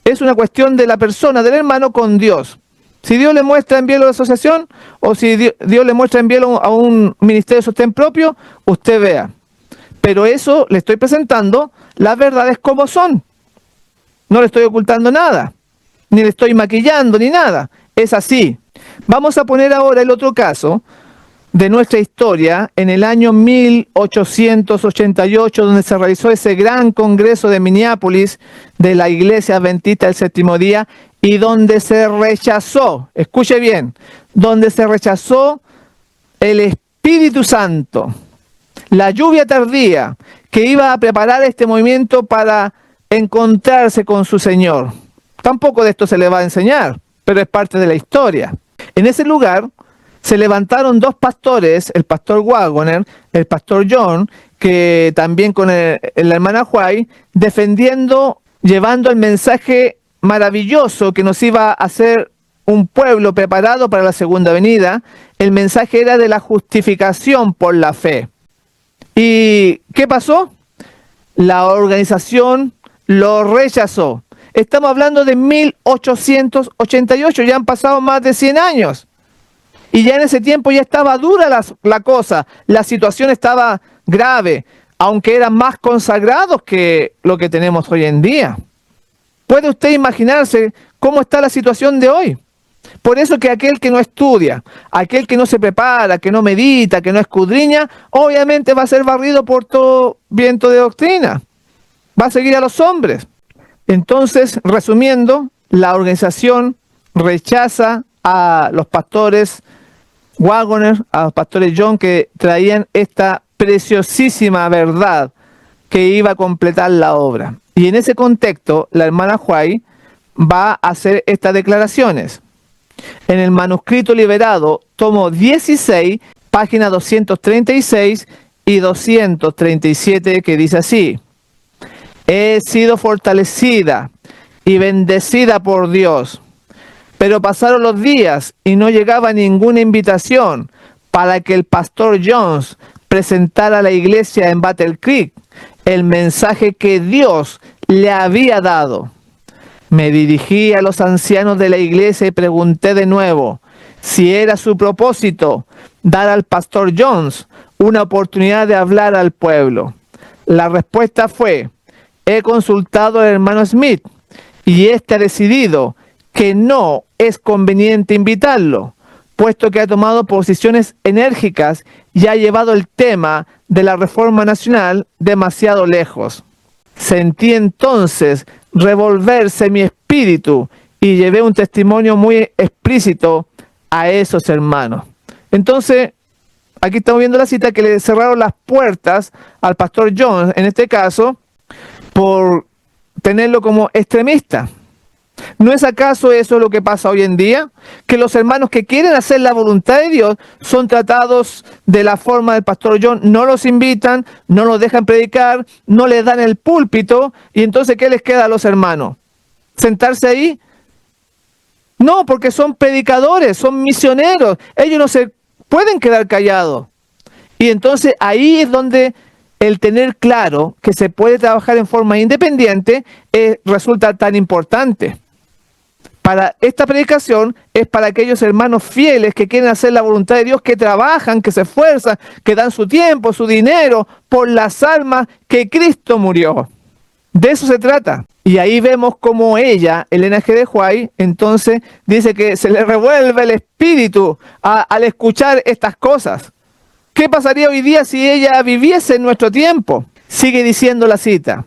Es una cuestión de la persona, del hermano con Dios. Si Dios le muestra enviarlo a la asociación, o si Dios le muestra enviarlo a un ministerio de sostén propio, usted vea. Pero eso le estoy presentando las verdades como son. No le estoy ocultando nada, ni le estoy maquillando, ni nada. Es así. Vamos a poner ahora el otro caso de nuestra historia, en el año 1888, donde se realizó ese gran congreso de Minneapolis de la Iglesia Adventista del Séptimo Día, y donde se rechazó, escuche bien, donde se rechazó el Espíritu Santo, la lluvia tardía que iba a preparar este movimiento para encontrarse con su Señor. Tampoco de esto se le va a enseñar, pero es parte de la historia. En ese lugar se levantaron dos pastores, el pastor Waggoner, el pastor John, que también con la hermana White, defendiendo, llevando el mensaje maravilloso que nos iba a hacer un pueblo preparado para la segunda venida. El mensaje era de la justificación por la fe. ¿Y qué pasó? La organización lo rechazó. Estamos hablando de 1888, ya han pasado más de 100 años. Y ya en ese tiempo ya estaba dura la cosa, la situación estaba grave, aunque eran más consagrados que lo que tenemos hoy en día. ¿Puede usted imaginarse cómo está la situación de hoy? Por eso que aquel que no estudia, aquel que no se prepara, que no medita, que no escudriña, obviamente va a ser barrido por todo viento de doctrina. Va a seguir a los hombres. Entonces, resumiendo, la organización rechaza a los pastores Waggoner, a los pastores John, que traían esta preciosísima verdad que iba a completar la obra. Y en ese contexto, la hermana White va a hacer estas declaraciones. En el manuscrito liberado, tomo 16, página 236 y 237, que dice así: he sido fortalecida y bendecida por Dios. Pero pasaron los días y no llegaba ninguna invitación para que el pastor Jones presentara a la iglesia en Battle Creek el mensaje que Dios le había dado. Me dirigí a los ancianos de la iglesia y pregunté de nuevo si era su propósito dar al pastor Jones una oportunidad de hablar al pueblo. La respuesta fue: he consultado al hermano Smith y éste ha decidido que no es conveniente invitarlo, puesto que ha tomado posiciones enérgicas y ha llevado el tema de la reforma nacional demasiado lejos. Sentí entonces revolverse mi espíritu y llevé un testimonio muy explícito a esos hermanos. Entonces, aquí estamos viendo la cita que le cerraron las puertas al pastor Jones, en este caso, por tenerlo como extremista. ¿No es acaso eso lo que pasa hoy en día? Que los hermanos que quieren hacer la voluntad de Dios son tratados de la forma del pastor John, no los invitan, no los dejan predicar, no les dan el púlpito, y entonces ¿qué les queda a los hermanos? ¿Sentarse ahí? No, porque son predicadores, son misioneros, ellos no se pueden quedar callados. Y entonces ahí es donde el tener claro que se puede trabajar en forma independiente resulta tan importante. Para esta predicación es para aquellos hermanos fieles que quieren hacer la voluntad de Dios, que trabajan, que se esfuerzan, que dan su tiempo, su dinero por las almas que Cristo murió. De eso se trata. Y ahí vemos como ella, Elena G. de White, entonces dice que se le revuelve el espíritu al escuchar estas cosas. ¿Qué pasaría hoy día si ella viviese en nuestro tiempo? Sigue diciendo la cita.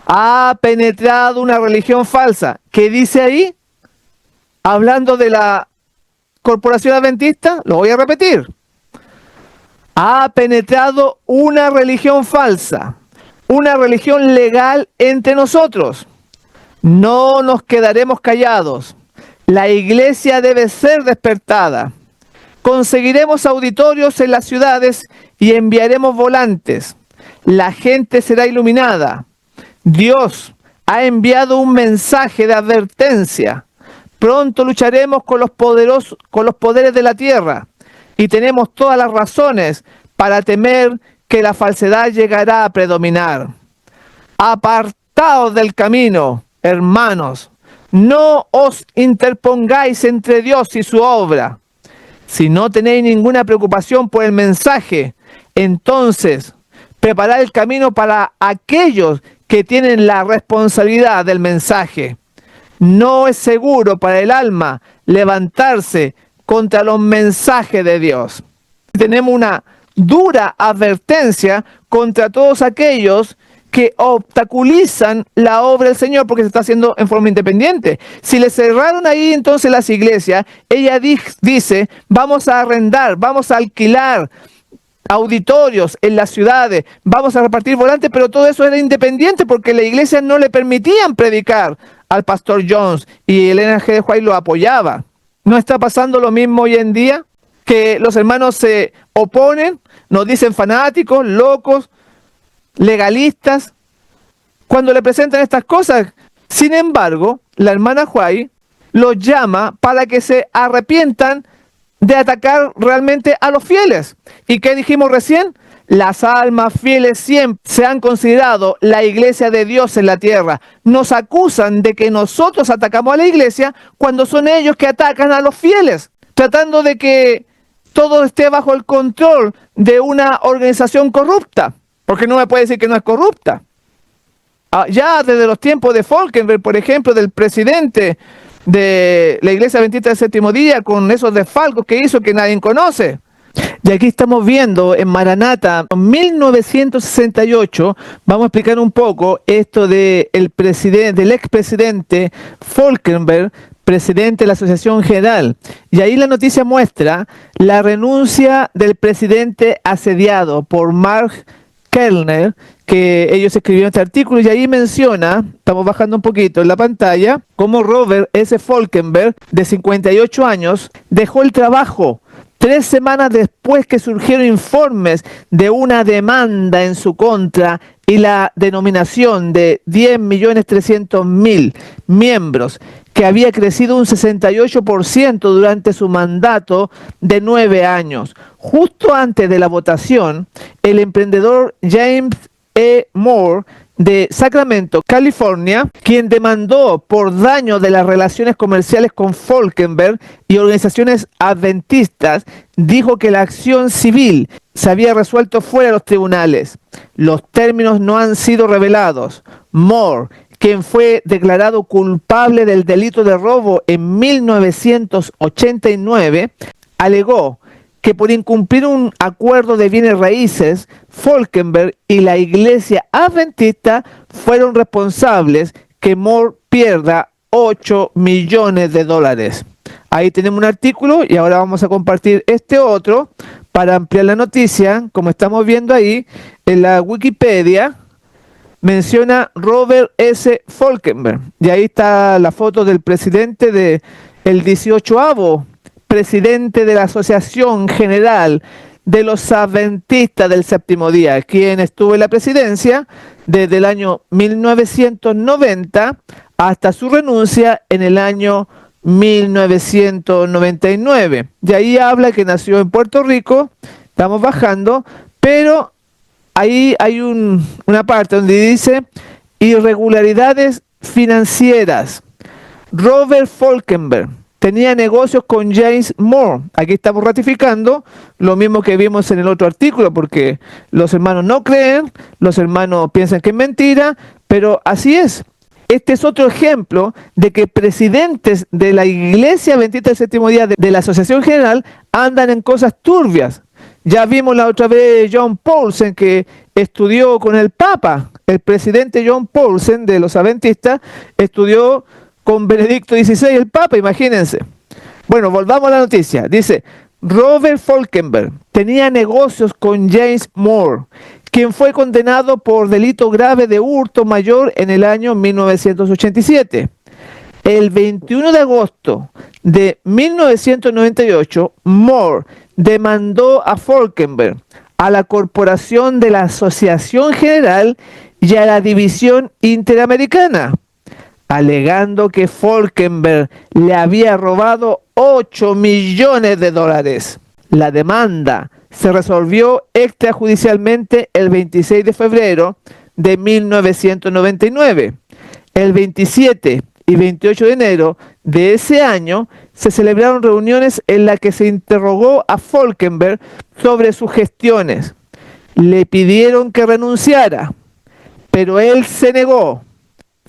Ha penetrado una religión falsa. ¿Qué dice ahí? Hablando de la corporación adventista, lo voy a repetir. Ha penetrado una religión falsa, una religión legal entre nosotros. No nos quedaremos callados. La iglesia debe ser despertada. Conseguiremos auditorios en las ciudades y enviaremos volantes. La gente será iluminada. Dios ha enviado un mensaje de advertencia. Pronto lucharemos con los poderes de la tierra, y tenemos todas las razones para temer que la falsedad llegará a predominar. Apartaos del camino, hermanos. No os interpongáis entre Dios y su obra. Si no tenéis ninguna preocupación por el mensaje, entonces preparad el camino para aquellos que tienen la responsabilidad del mensaje. No es seguro para el alma levantarse contra los mensajes de Dios. Tenemos una dura advertencia contra todos aquellos que obstaculizan la obra del Señor porque se está haciendo en forma independiente. Si le cerraron ahí entonces las iglesias, ella dice, vamos a arrendar, vamos a alquilar auditorios en las ciudades, vamos a repartir volantes, pero todo eso era independiente porque la iglesia no le permitían predicar al pastor Jones y Elena G. de White lo apoyaba. ¿No está pasando lo mismo hoy en día? Que los hermanos se oponen, nos dicen fanáticos, locos, legalistas, cuando le presentan estas cosas. Sin embargo, la hermana White los llama para que se arrepientan de atacar realmente a los fieles. ¿Y qué dijimos recién? Las almas fieles siempre se han considerado la iglesia de Dios en la tierra. Nos acusan de que nosotros atacamos a la iglesia cuando son ellos que atacan a los fieles, tratando de que todo esté bajo el control de una organización corrupta. Porque no me puede decir que no es corrupta. Ya desde los tiempos de Falkenberg, por ejemplo, del presidente de la Iglesia Adventista del Séptimo Día, con esos desfalcos que hizo que nadie conoce. Y aquí estamos viendo en Maranata, en 1968, vamos a explicar un poco esto del expresidente Falkenberg, presidente de la Asociación General. Y ahí la noticia muestra la renuncia del presidente asediado por Mark Kellner, que ellos escribieron este artículo, y ahí menciona, estamos bajando un poquito en la pantalla, cómo Robert S. Falkenberg, de 58 años, dejó el trabajo 3 semanas después que surgieron informes de una demanda en su contra y la denominación de 10.300.000 miembros que había crecido un 68% durante su mandato de 9 años. Justo antes de la votación, el emprendedor James E. Moore de Sacramento, California, quien demandó por daño de las relaciones comerciales con Falkenberg y organizaciones adventistas, dijo que la acción civil se había resuelto fuera de los tribunales. Los términos no han sido revelados. Moore, quien fue declarado culpable del delito de robo en 1989, alegó que por incumplir un acuerdo de bienes raíces, Falkenberg y la iglesia adventista fueron responsables que Moore pierda $8 millones. Ahí tenemos un artículo y ahora vamos a compartir este otro para ampliar la noticia. Como estamos viendo ahí en la Wikipedia, menciona Robert S. Falkenberg y ahí está la foto del presidente del 18º presidente de la Asociación General de los Adventistas del Séptimo Día, quien estuvo en la presidencia desde el año 1990 hasta su renuncia en el año 1999. De ahí habla que nació en Puerto Rico, estamos bajando, pero ahí hay una parte donde dice irregularidades financieras. Robert Falkenberg tenía negocios con James Moore. Aquí estamos ratificando lo mismo que vimos en el otro artículo, porque los hermanos no creen, los hermanos piensan que es mentira, pero así es. Este es otro ejemplo de que presidentes de la Iglesia Adventista del Séptimo Día de la Asociación General andan en cosas turbias. Ya vimos la otra vez John Paulsen, que estudió con el Papa. El presidente John Paulsen de los Adventistas estudió con Benedicto XVI, el Papa, imagínense. Bueno, volvamos a la noticia. Dice, Robert Falkenberg tenía negocios con James Moore, quien fue condenado por delito grave de hurto mayor en el año 1987. El 21 de agosto de 1998, Moore demandó a Falkenberg, a la Corporación de la Asociación General y a la División Interamericana, alegando que Falkenberg le había robado $8 millones. La demanda se resolvió extrajudicialmente el 26 de febrero de 1999. El 27 y 28 de enero de ese año se celebraron reuniones en las que se interrogó a Falkenberg sobre sus gestiones. Le pidieron que renunciara, pero él se negó.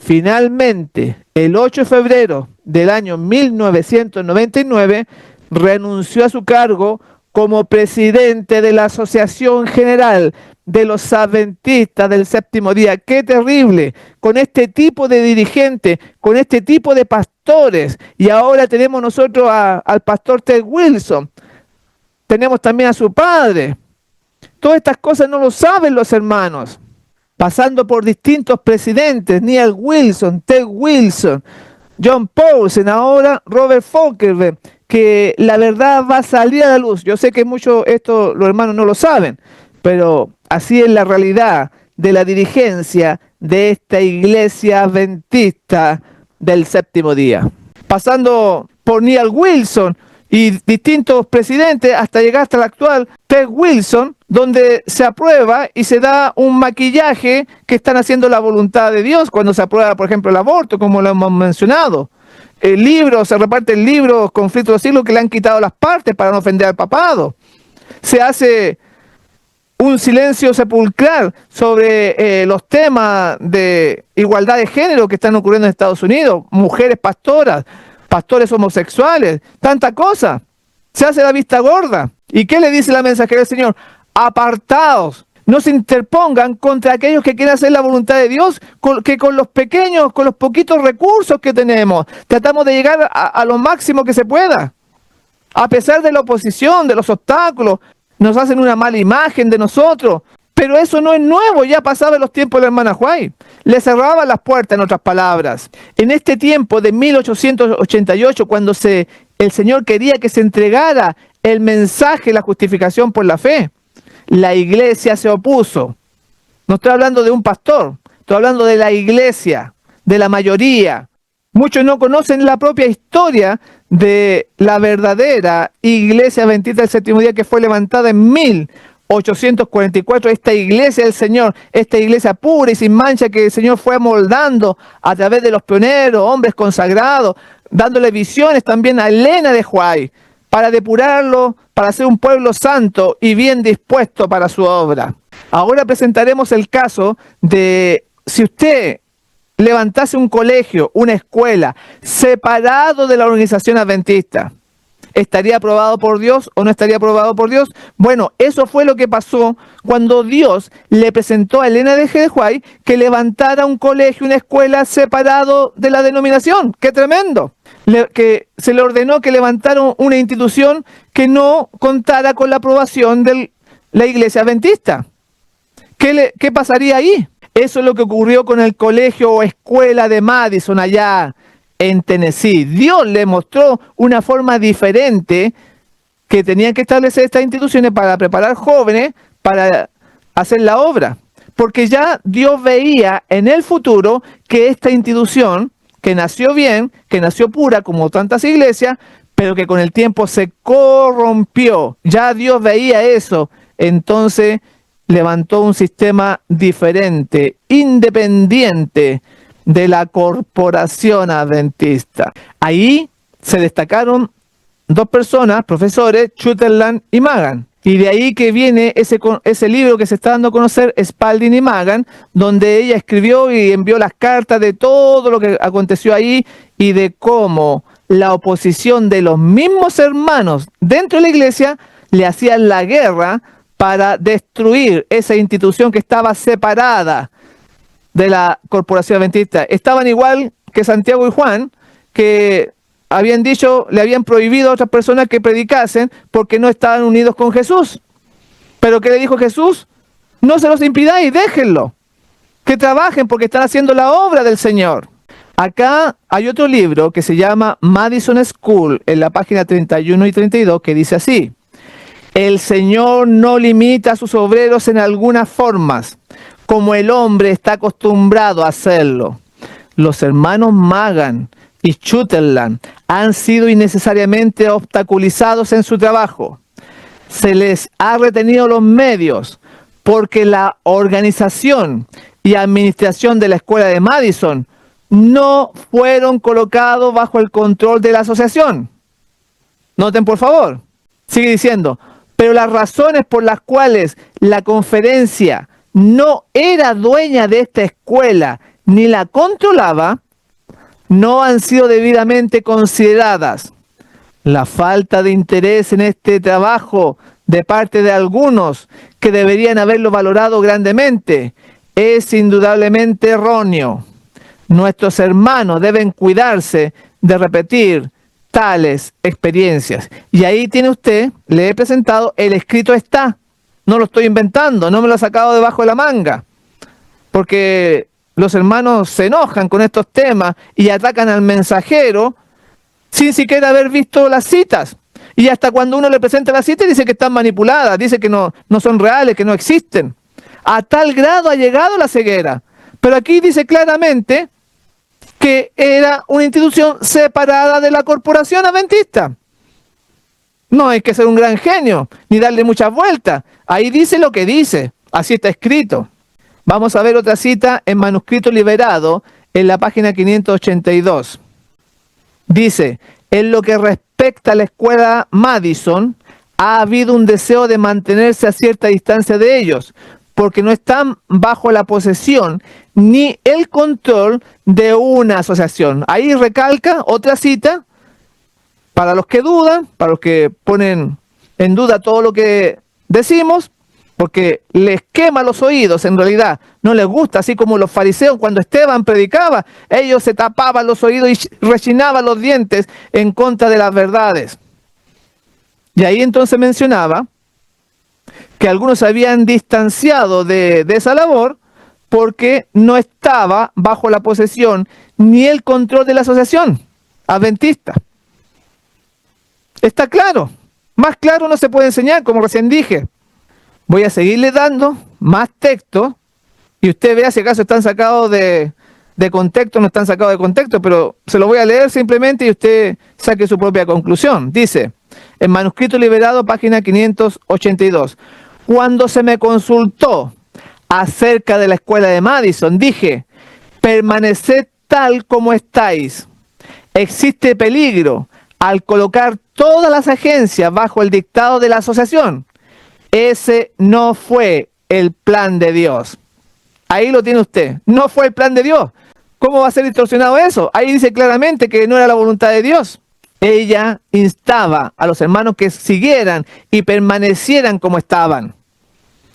Finalmente, el 8 de febrero del año 1999, renunció a su cargo como presidente de la Asociación General de los Adventistas del Séptimo Día. ¡Qué terrible! Con este tipo de dirigentes, con este tipo de pastores. Y ahora tenemos nosotros al pastor Ted Wilson. Tenemos también a su padre. Todas estas cosas no lo saben los hermanos. Pasando por distintos presidentes, Neil Wilson, Ted Wilson, John Paulsen, ahora Robert Falkenberg, que la verdad va a salir a la luz. Yo sé que mucho esto los hermanos no lo saben, pero así es la realidad de la dirigencia de esta iglesia adventista del Séptimo Día. Pasando por Neil Wilson y distintos presidentes hasta llegar hasta el actual Ted Wilson, donde se aprueba y se da un maquillaje que están haciendo la voluntad de Dios cuando se aprueba, por ejemplo, el aborto, como lo hemos mencionado. El libro, se reparten libros, conflictos de los siglos, que le han quitado las partes para no ofender al papado. Se hace un silencio sepulcral sobre los temas de igualdad de género que están ocurriendo en Estados Unidos, mujeres pastoras, pastores homosexuales, tanta cosa. Se hace la vista gorda. ¿Y qué le dice la mensajera del Señor? Apartaos, no se interpongan contra aquellos que quieren hacer la voluntad de Dios, que con los pequeños, con los poquitos recursos que tenemos, tratamos de llegar a lo máximo que se pueda. A pesar de la oposición, de los obstáculos, nos hacen una mala imagen de nosotros, pero eso no es nuevo, ya pasaba en los tiempos de la hermana White. Le cerraban las puertas, en otras palabras. En este tiempo de 1888, cuando el Señor quería que se entregara el mensaje, la justificación por la fe, la iglesia se opuso. No estoy hablando de un pastor, estoy hablando de la iglesia, de la mayoría. Muchos no conocen la propia historia de la verdadera Iglesia Adventista del Séptimo Día, que fue levantada en 1844. Esta Iglesia del Señor, esta Iglesia pura y sin mancha que el Señor fue amoldando a través de los pioneros, hombres consagrados, dándole visiones también a Elena de White, para depurarlo, para ser un pueblo santo y bien dispuesto para su obra. Ahora presentaremos el caso de si usted levantase un colegio, una escuela, separado de la organización adventista, ¿estaría aprobado por Dios o no estaría aprobado por Dios? Bueno, eso fue lo que pasó cuando Dios le presentó a Elena de White que levantara un colegio, una escuela separado de la denominación. ¡Qué tremendo! Que se le ordenó que levantara una institución que no contara con la aprobación de la iglesia adventista. ¿Qué pasaría ahí? Eso es lo que ocurrió con el colegio o escuela de Madison allá en Tennessee. Dios le mostró una forma diferente que tenían que establecer estas instituciones para preparar jóvenes para hacer la obra. Porque ya Dios veía en el futuro que esta institución, que nació bien, que nació pura como tantas iglesias, pero que con el tiempo se corrompió. Ya Dios veía eso. Entonces levantó un sistema diferente, independiente de la corporación adventista. Ahí se destacaron dos personas, profesores, Sutherland y Magan. Y de ahí que viene ese libro que se está dando a conocer, Spalding y Magan, donde ella escribió y envió las cartas de todo lo que aconteció ahí y de cómo la oposición de los mismos hermanos dentro de la iglesia le hacían la guerra para destruir esa institución que estaba separada de la corporación adventista. Estaban igual que Santiago y Juan, que habían dicho, le habían prohibido a otras personas que predicasen porque no estaban unidos con Jesús. Pero ¿qué le dijo Jesús? No se los impidáis, déjenlo. Que trabajen porque están haciendo la obra del Señor. Acá hay otro libro que se llama Madison School, en la página 31 y 32, que dice así: el Señor no limita a sus obreros en algunas formas, como el hombre está acostumbrado a hacerlo. Los hermanos Magan y Sutherland han sido innecesariamente obstaculizados en su trabajo. Se les ha retenido los medios porque la organización y administración de la escuela de Madison no fueron colocados bajo el control de la asociación. Noten por favor, sigue diciendo, pero las razones por las cuales la conferencia no era dueña de esta escuela ni la controlaba, no han sido debidamente consideradas. La falta de interés en este trabajo de parte de algunos que deberían haberlo valorado grandemente es indudablemente erróneo. Nuestros hermanos deben cuidarse de repetir tales experiencias. Y ahí tiene usted, le he presentado, el escrito está. No lo estoy inventando, no me lo he sacado debajo de la manga. Porque los hermanos se enojan con estos temas y atacan al mensajero sin siquiera haber visto las citas. Y hasta cuando uno le presenta las citas dice que están manipuladas, dice que no son reales, que no existen. A tal grado ha llegado la ceguera. Pero aquí dice claramente que era una institución separada de la corporación adventista. No hay que ser un gran genio, ni darle muchas vueltas. Ahí dice lo que dice, así está escrito. Vamos a ver otra cita en manuscrito liberado en la página 582. Dice, en lo que respecta a la escuela Madison, ha habido un deseo de mantenerse a cierta distancia de ellos, porque no están bajo la posesión ni el control de una asociación. Ahí recalca otra cita, para los que dudan, para los que ponen en duda todo lo que decimos, porque les quema los oídos en realidad, no les gusta, así como los fariseos cuando Esteban predicaba, ellos se tapaban los oídos y rechinaban los dientes en contra de las verdades. Y ahí entonces mencionaba que algunos se habían distanciado de esa labor porque no estaba bajo la posesión ni el control de la asociación adventista. Está claro, más claro no se puede enseñar, como recién dije. Voy a seguirle dando más texto y usted vea si acaso están sacados de de contexto, no están sacados de contexto, pero se lo voy a leer simplemente y usted saque su propia conclusión. Dice, en Manuscrito Liberado, página 582, cuando se me consultó acerca de la escuela de Madison, dije, permaneced tal como estáis. Existe peligro al colocar todas las agencias bajo el dictado de la asociación. Ese no fue el plan de Dios. Ahí lo tiene usted. No fue el plan de Dios. ¿Cómo va a ser distorsionado eso? Ahí dice claramente que no era la voluntad de Dios. Ella instaba a los hermanos que siguieran y permanecieran como estaban.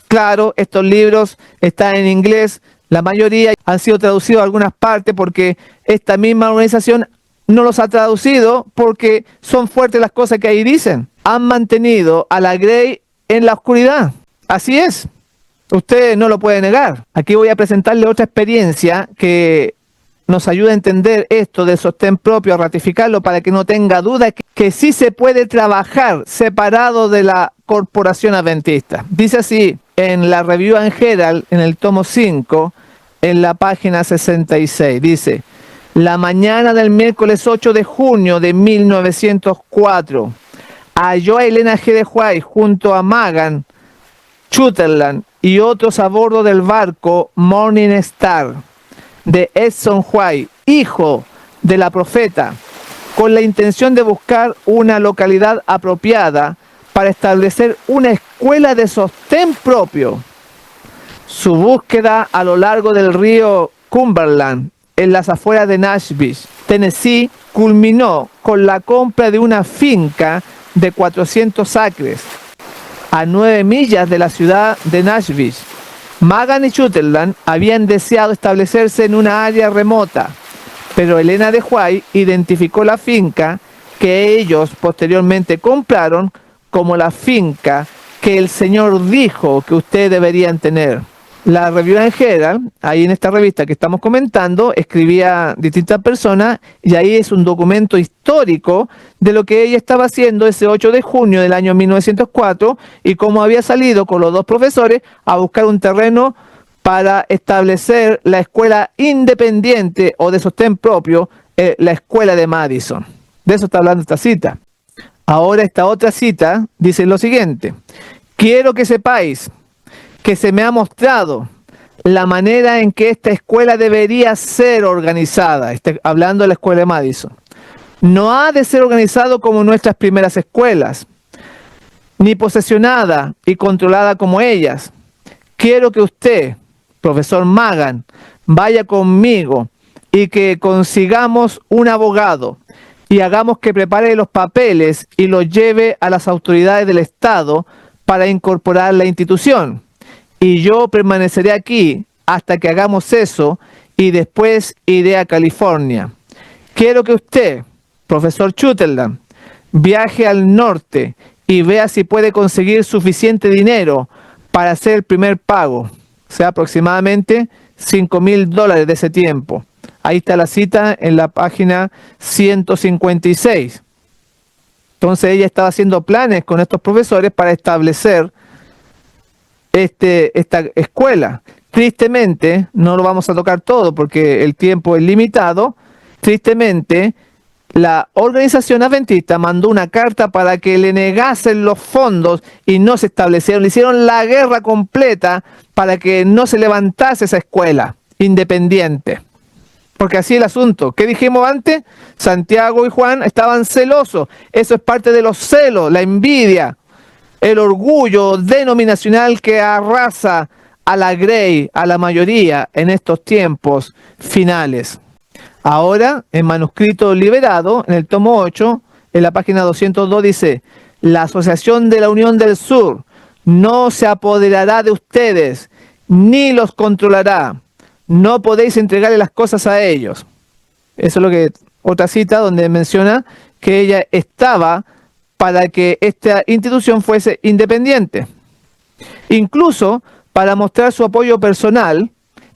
Claro, estos libros están en inglés. La mayoría han sido traducidos a algunas partes porque esta misma organización no los ha traducido porque son fuertes las cosas que ahí dicen. Han mantenido a la Grey en la oscuridad. Así es. Usted no lo puede negar. Aquí voy a presentarle otra experiencia que nos ayuda a entender esto del sostén propio, a ratificarlo para que no tenga duda que sí se puede trabajar separado de la corporación adventista. Dice así en la Review and Herald, en el tomo 5, en la página 66. Dice, la mañana del miércoles 8 de junio de 1904, halló a Elena G. de White junto a Magan Sutherland y otros a bordo del barco Morning Star de Edson White, hijo de la profeta, con la intención de buscar una localidad apropiada para establecer una escuela de sostén propio. Su búsqueda a lo largo del río Cumberland, en las afueras de Nashville, Tennessee, culminó con la compra de una finca de 400 acres a 9 millas de la ciudad de Nashville. Magan y Sutherland habían deseado establecerse en una área remota, pero Elena de White identificó la finca que ellos posteriormente compraron como la finca que el Señor dijo que ustedes deberían tener. La Review and Herald, ahí en esta revista que estamos comentando, escribía distintas personas y ahí es un documento histórico de lo que ella estaba haciendo ese 8 de junio del año 1904 y cómo había salido con los dos profesores a buscar un terreno para establecer la escuela independiente o de sostén propio, la escuela de Madison. De eso está hablando esta cita. Ahora esta otra cita dice lo siguiente: quiero que sepáis que se me ha mostrado la manera en que esta escuela debería ser organizada, hablando de la escuela de Madison. No ha de ser organizado como nuestras primeras escuelas, ni posesionada y controlada como ellas. Quiero que usted, profesor Magan, vaya conmigo y que consigamos un abogado y hagamos que prepare los papeles y los lleve a las autoridades del Estado para incorporar la institución. Y yo permaneceré aquí hasta que hagamos eso y después iré a California. Quiero que usted, profesor Sutherland, viaje al norte y vea si puede conseguir suficiente dinero para hacer el primer pago, o sea, aproximadamente $5,000 de ese tiempo. Ahí está la cita en la página 156. Entonces ella estaba haciendo planes con estos profesores para establecer esta escuela. Tristemente, no lo vamos a tocar todo porque el tiempo es limitado. Tristemente, la organización adventista mandó una carta para que le negasen los fondos y no se establecieron. Le hicieron la guerra completa para que no se levantase esa escuela independiente. Porque así el asunto. ¿Qué dijimos antes? Santiago y Juan estaban celosos. Eso es parte de los celos, la envidia, el orgullo denominacional que arrasa a la Grey, a la mayoría en estos tiempos finales. Ahora, en Manuscrito Liberado, en el tomo 8, en la página 202 dice: la Asociación de la Unión del Sur no se apoderará de ustedes, ni los controlará. No podéis entregarle las cosas a ellos. Eso es lo que, otra cita donde menciona que ella estaba para que esta institución fuese independiente. Incluso para mostrar su apoyo personal,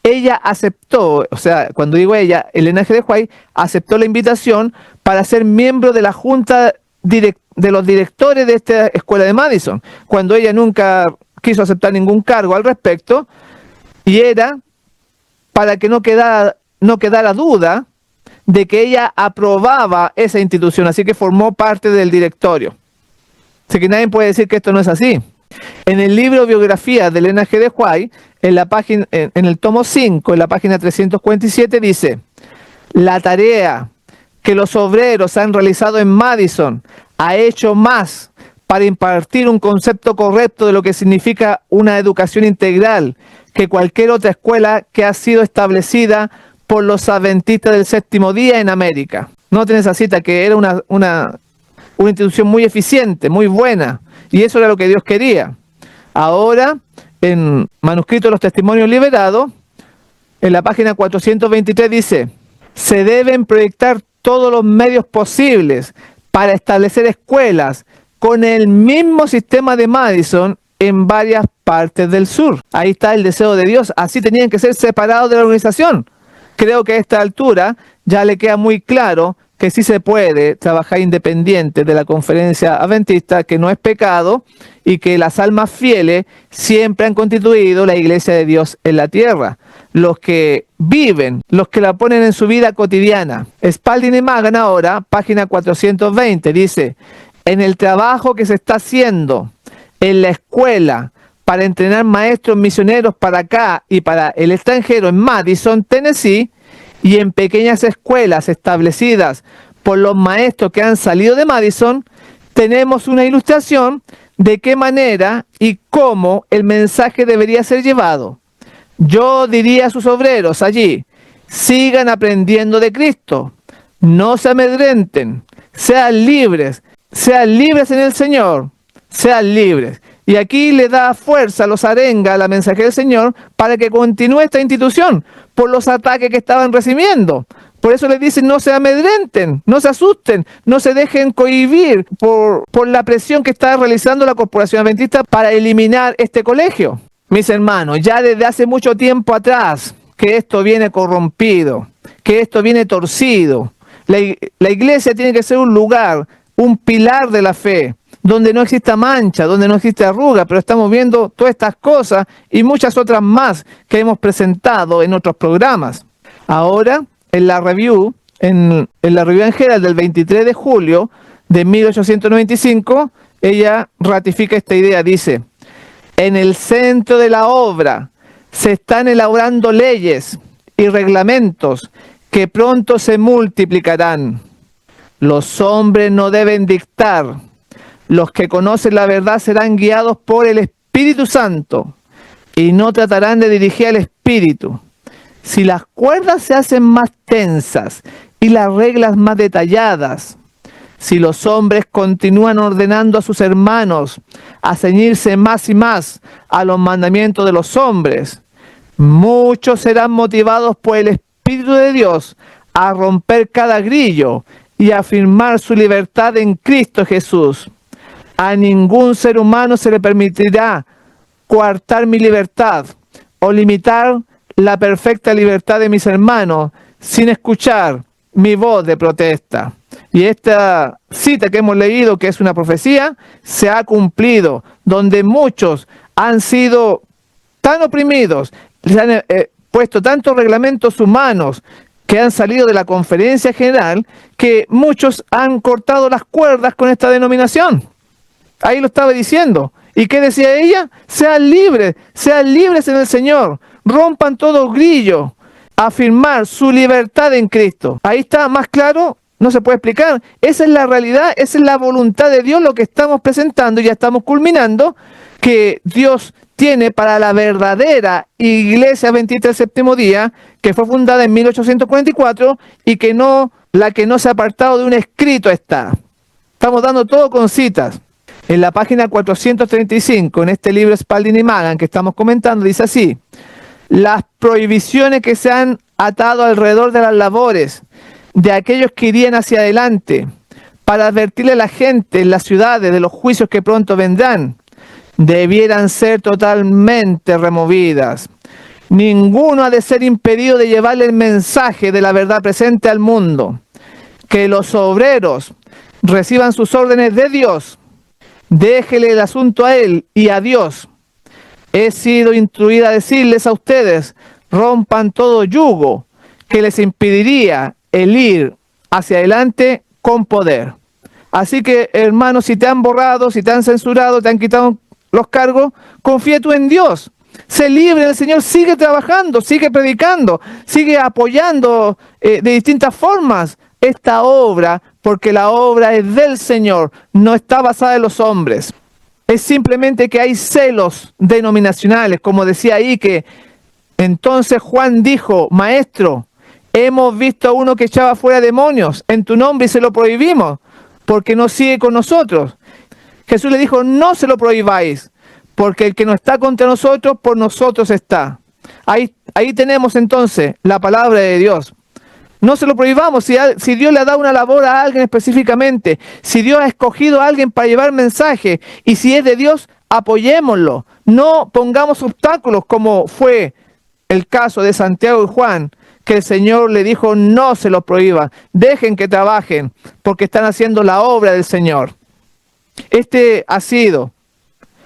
ella aceptó, o sea, cuando digo ella, Elena G. de White aceptó la invitación para ser miembro de la junta de los directores de esta escuela de Madison, cuando ella nunca quiso aceptar ningún cargo al respecto, y era para que no quedara no quedara duda de que ella aprobaba esa institución, así que formó parte del directorio. Así que nadie puede decir que esto no es así. En el libro Biografía de Elena G. de White, en el tomo 5, en la página 347, dice: la tarea que los obreros han realizado en Madison ha hecho más para impartir un concepto correcto de lo que significa una educación integral que cualquier otra escuela que ha sido establecida por los adventistas del séptimo día en América. Noten esa cita, que era una institución muy eficiente, muy buena, y eso era lo que Dios quería. Ahora, en Manuscrito de los Testimonios Liberados, en la página 423 dice: se deben proyectar todos los medios posibles para establecer escuelas con el mismo sistema de Madison en varias partes del sur. Ahí está el deseo de Dios. Así tenían que ser separados de la organización. Creo que a esta altura ya le queda muy claro que sí se puede trabajar independiente de la conferencia adventista, que no es pecado, y que las almas fieles siempre han constituido la iglesia de Dios en la tierra. Los que viven, los que la ponen en su vida cotidiana. Spalding y Magan ahora, página 420, dice: en el trabajo que se está haciendo en la escuela para entrenar maestros misioneros para acá y para el extranjero en Madison, Tennessee, y en pequeñas escuelas establecidas por los maestros que han salido de Madison, tenemos una ilustración de qué manera y cómo el mensaje debería ser llevado. Yo diría a sus obreros allí: sigan aprendiendo de Cristo, no se amedrenten, sean libres en el Señor, sean libres. Y aquí le da fuerza, los arenga la mensaje del Señor para que continúe esta institución por los ataques que estaban recibiendo. Por eso les dicen: no se amedrenten, no se asusten, no se dejen cohibir por la presión que está realizando la Corporación Adventista para eliminar este colegio. Mis hermanos, ya desde hace mucho tiempo atrás que esto viene corrompido, que esto viene torcido. La iglesia tiene que ser un lugar, un pilar de la fe, donde no exista mancha, donde no existe arruga, pero estamos viendo todas estas cosas y muchas otras más que hemos presentado en otros programas. Ahora, en la review en general del 23 de julio de 1895, ella ratifica esta idea, dice: en el centro de la obra se están elaborando leyes y reglamentos que pronto se multiplicarán. Los hombres no deben dictar. Los que conocen la verdad serán guiados por el Espíritu Santo y no tratarán de dirigir al Espíritu. Si las cuerdas se hacen más tensas y las reglas más detalladas, si los hombres continúan ordenando a sus hermanos a ceñirse más y más a los mandamientos de los hombres, muchos serán motivados por el Espíritu de Dios a romper cada grillo y a afirmar su libertad en Cristo Jesús. A ningún ser humano se le permitirá coartar mi libertad o limitar la perfecta libertad de mis hermanos sin escuchar mi voz de protesta. Y esta cita que hemos leído, que es una profecía, se ha cumplido, donde muchos han sido tan oprimidos, les han puesto tantos reglamentos humanos que han salido de la conferencia general, que muchos han cortado las cuerdas con esta denominación. Ahí lo estaba diciendo. ¿Y qué decía ella? Sean libres en el Señor, rompan todo grillo, afirmar su libertad en Cristo. Ahí está, más claro, no se puede explicar. Esa es la realidad, esa es la voluntad de Dios, lo que estamos presentando y ya estamos culminando, que Dios tiene para la verdadera Iglesia Adventista del Séptimo Día, que fue fundada en 1844 y que la que no se ha apartado de un escrito está. Estamos dando todo con citas. En la página 435, en este libro Spalding y Magan que estamos comentando, dice así: las prohibiciones que se han atado alrededor de las labores de aquellos que irían hacia adelante para advertirle a la gente en las ciudades de los juicios que pronto vendrán, debieran ser totalmente removidas. Ninguno ha de ser impedido de llevarle el mensaje de la verdad presente al mundo. Que los obreros reciban sus órdenes de Dios. Déjele el asunto a Él y a Dios. He sido instruida a decirles a ustedes: rompan todo yugo que les impediría el ir hacia adelante con poder. Así que, hermanos, si te han borrado, si te han censurado, te han quitado los cargos, confía tú en Dios. Sé libre del Señor, sigue trabajando, sigue predicando, sigue apoyando de distintas formas esta obra, porque la obra es del Señor, no está basada en los hombres. Es simplemente que hay celos denominacionales, como decía ahí, que entonces Juan dijo: Maestro, hemos visto a uno que echaba fuera demonios en tu nombre y se lo prohibimos, porque no sigue con nosotros. Jesús le dijo: no se lo prohibáis, porque el que no está contra nosotros, por nosotros está. Ahí tenemos entonces la palabra de Dios. No se lo prohibamos. Si Dios le ha dado una labor a alguien específicamente, si Dios ha escogido a alguien para llevar mensaje, y si es de Dios, apoyémoslo. No pongamos obstáculos, como fue el caso de Santiago y Juan, que el Señor le dijo: no se lo prohíban, dejen que trabajen, porque están haciendo la obra del Señor. Este ha sido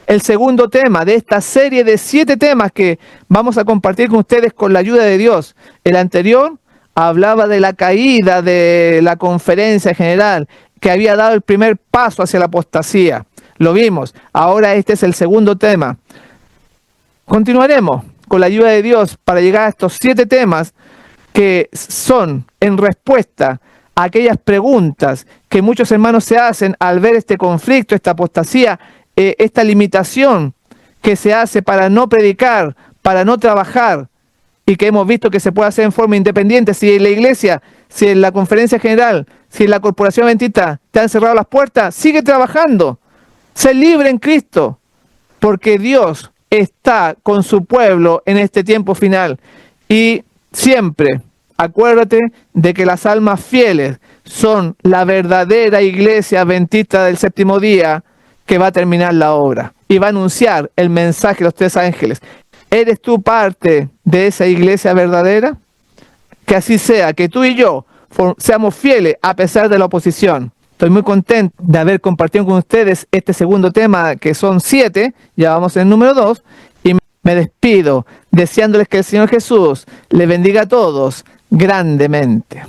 el segundo tema de esta serie de 7 temas que vamos a compartir con ustedes con la ayuda de Dios. El anterior hablaba de la caída de la conferencia general, que había dado el primer paso hacia la apostasía. Lo vimos. Ahora este es el segundo tema. Continuaremos con la ayuda de Dios para llegar a estos 7 temas que son en respuesta a aquellas preguntas que muchos hermanos se hacen al ver este conflicto, esta apostasía, esta limitación que se hace para no predicar, para no trabajar, y que hemos visto que se puede hacer en forma independiente. Si en la iglesia, si en la conferencia general, si en la corporación adventista te han cerrado las puertas, sigue trabajando. Sé libre en Cristo, porque Dios está con su pueblo en este tiempo final. Y siempre acuérdate de que las almas fieles son la verdadera iglesia adventista del séptimo día, que va a terminar la obra y va a anunciar el mensaje de los 3 ángeles. ¿Eres tú parte de esa iglesia verdadera? Que así sea, que tú y yo seamos fieles a pesar de la oposición. Estoy muy contento de haber compartido con ustedes este segundo tema, que son 7, ya vamos en el número 2, y me despido deseándoles que el Señor Jesús les bendiga a todos grandemente.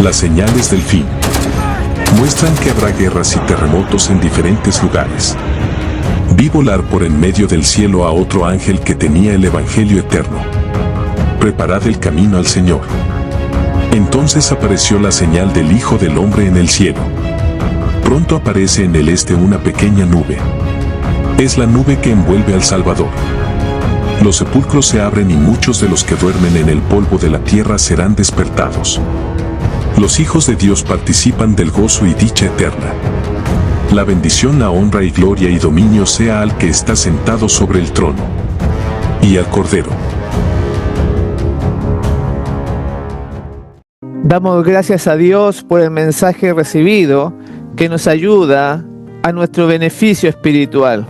Las señales del fin muestran que habrá guerras y terremotos en diferentes lugares. Vi volar por en medio del cielo a otro ángel que tenía el evangelio eterno. Preparad el camino al Señor. Entonces apareció la señal del Hijo del Hombre en el cielo. Pronto aparece en el este una pequeña nube. Es la nube que envuelve al Salvador. Los sepulcros se abren y muchos de los que duermen en el polvo de la tierra serán despertados. Los hijos de Dios participan del gozo y dicha eterna. La bendición, la honra y gloria y dominio sea al que está sentado sobre el trono y al Cordero. Damos gracias a Dios por el mensaje recibido, que nos ayuda a nuestro beneficio espiritual.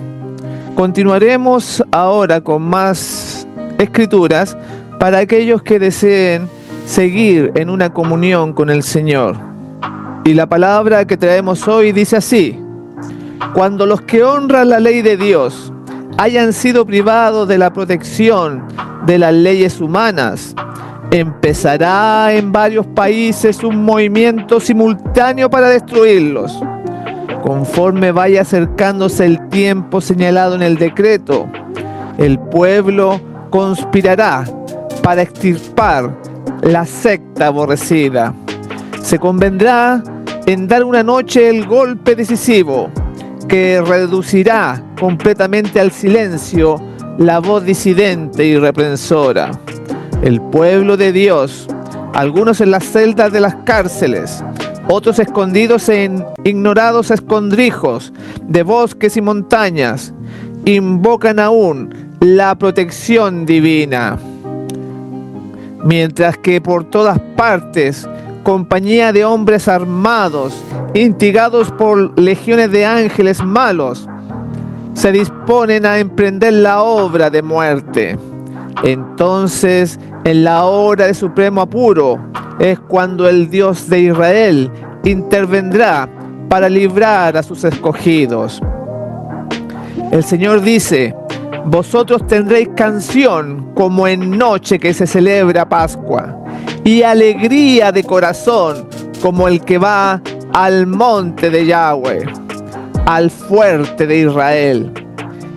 Continuaremos ahora con más escrituras para aquellos que deseen seguir en una comunión con el Señor. Y la palabra que traemos hoy dice así: cuando los que honran la ley de Dios hayan sido privados de la protección de las leyes humanas, empezará en varios países un movimiento simultáneo para destruirlos. Conforme vaya acercándose el tiempo señalado en el decreto, el pueblo conspirará para extirpar la secta aborrecida. Se convendrá en dar una noche el golpe decisivo que reducirá completamente al silencio la voz disidente y reprensora. El pueblo de Dios, algunos en las celdas de las cárceles, otros escondidos en ignorados escondrijos de bosques y montañas, invocan aún la protección divina. Mientras que por todas partes, compañía de hombres armados, instigados por legiones de ángeles malos, se disponen a emprender la obra de muerte. Entonces, en la hora de supremo apuro, es cuando el Dios de Israel intervendrá para librar a sus escogidos. El Señor dice: vosotros tendréis canción como en noche que se celebra Pascua, y alegría de corazón como el que va al monte de Yahweh, al fuerte de Israel.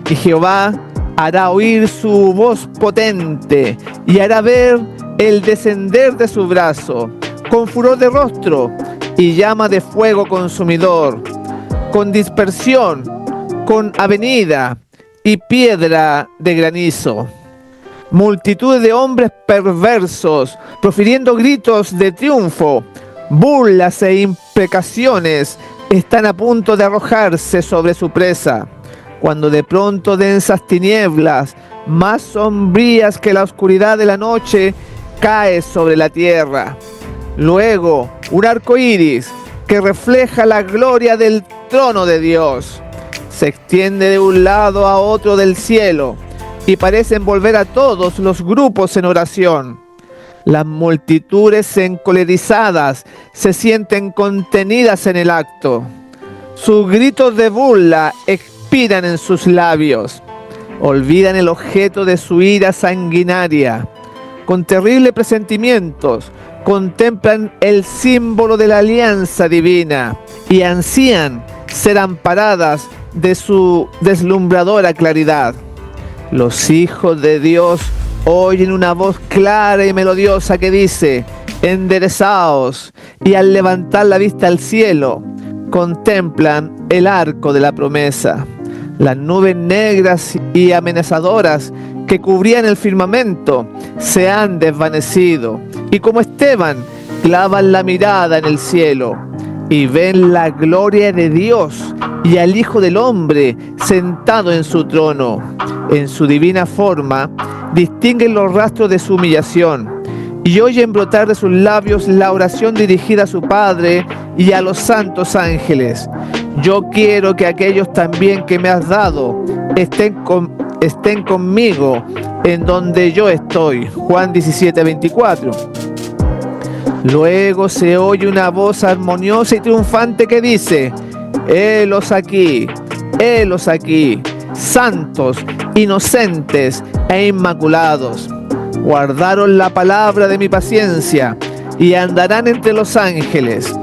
Y Jehová hará oír su voz potente y hará ver el descender de su brazo, con furor de rostro y llama de fuego consumidor, con dispersión, con avenida y piedra de granizo. Multitud de hombres perversos, profiriendo gritos de triunfo, burlas e imprecaciones, están a punto de arrojarse sobre su presa, cuando de pronto densas tinieblas, más sombrías que la oscuridad de la noche, cae sobre la tierra. Luego, un arco iris que refleja la gloria del trono de Dios se extiende de un lado a otro del cielo y parece envolver a todos los grupos en oración. Las multitudes encolerizadas se sienten contenidas en el acto. Sus gritos de burla expiran en sus labios. Olvidan el objeto de su ira sanguinaria. Con terribles presentimientos, contemplan el símbolo de la alianza divina y ansían ser amparadas de su deslumbradora claridad. Los hijos de Dios oyen una voz clara y melodiosa que dice: enderezaos, y al levantar la vista al cielo, contemplan el arco de la promesa. Las nubes negras y amenazadoras que cubrían el firmamento se han desvanecido, y como Esteban, clavan la mirada en el cielo y ven la gloria de Dios y al Hijo del Hombre sentado en su trono. En su divina forma distinguen los rastros de su humillación y oyen brotar de sus labios la oración dirigida a su Padre y a los santos ángeles. Yo quiero que aquellos también que me has dado estén conmigo en donde yo estoy. Juan 17:24. Luego se oye una voz armoniosa y triunfante que dice: helos aquí, santos, inocentes e inmaculados. Guardaron la palabra de mi paciencia y andarán entre los ángeles.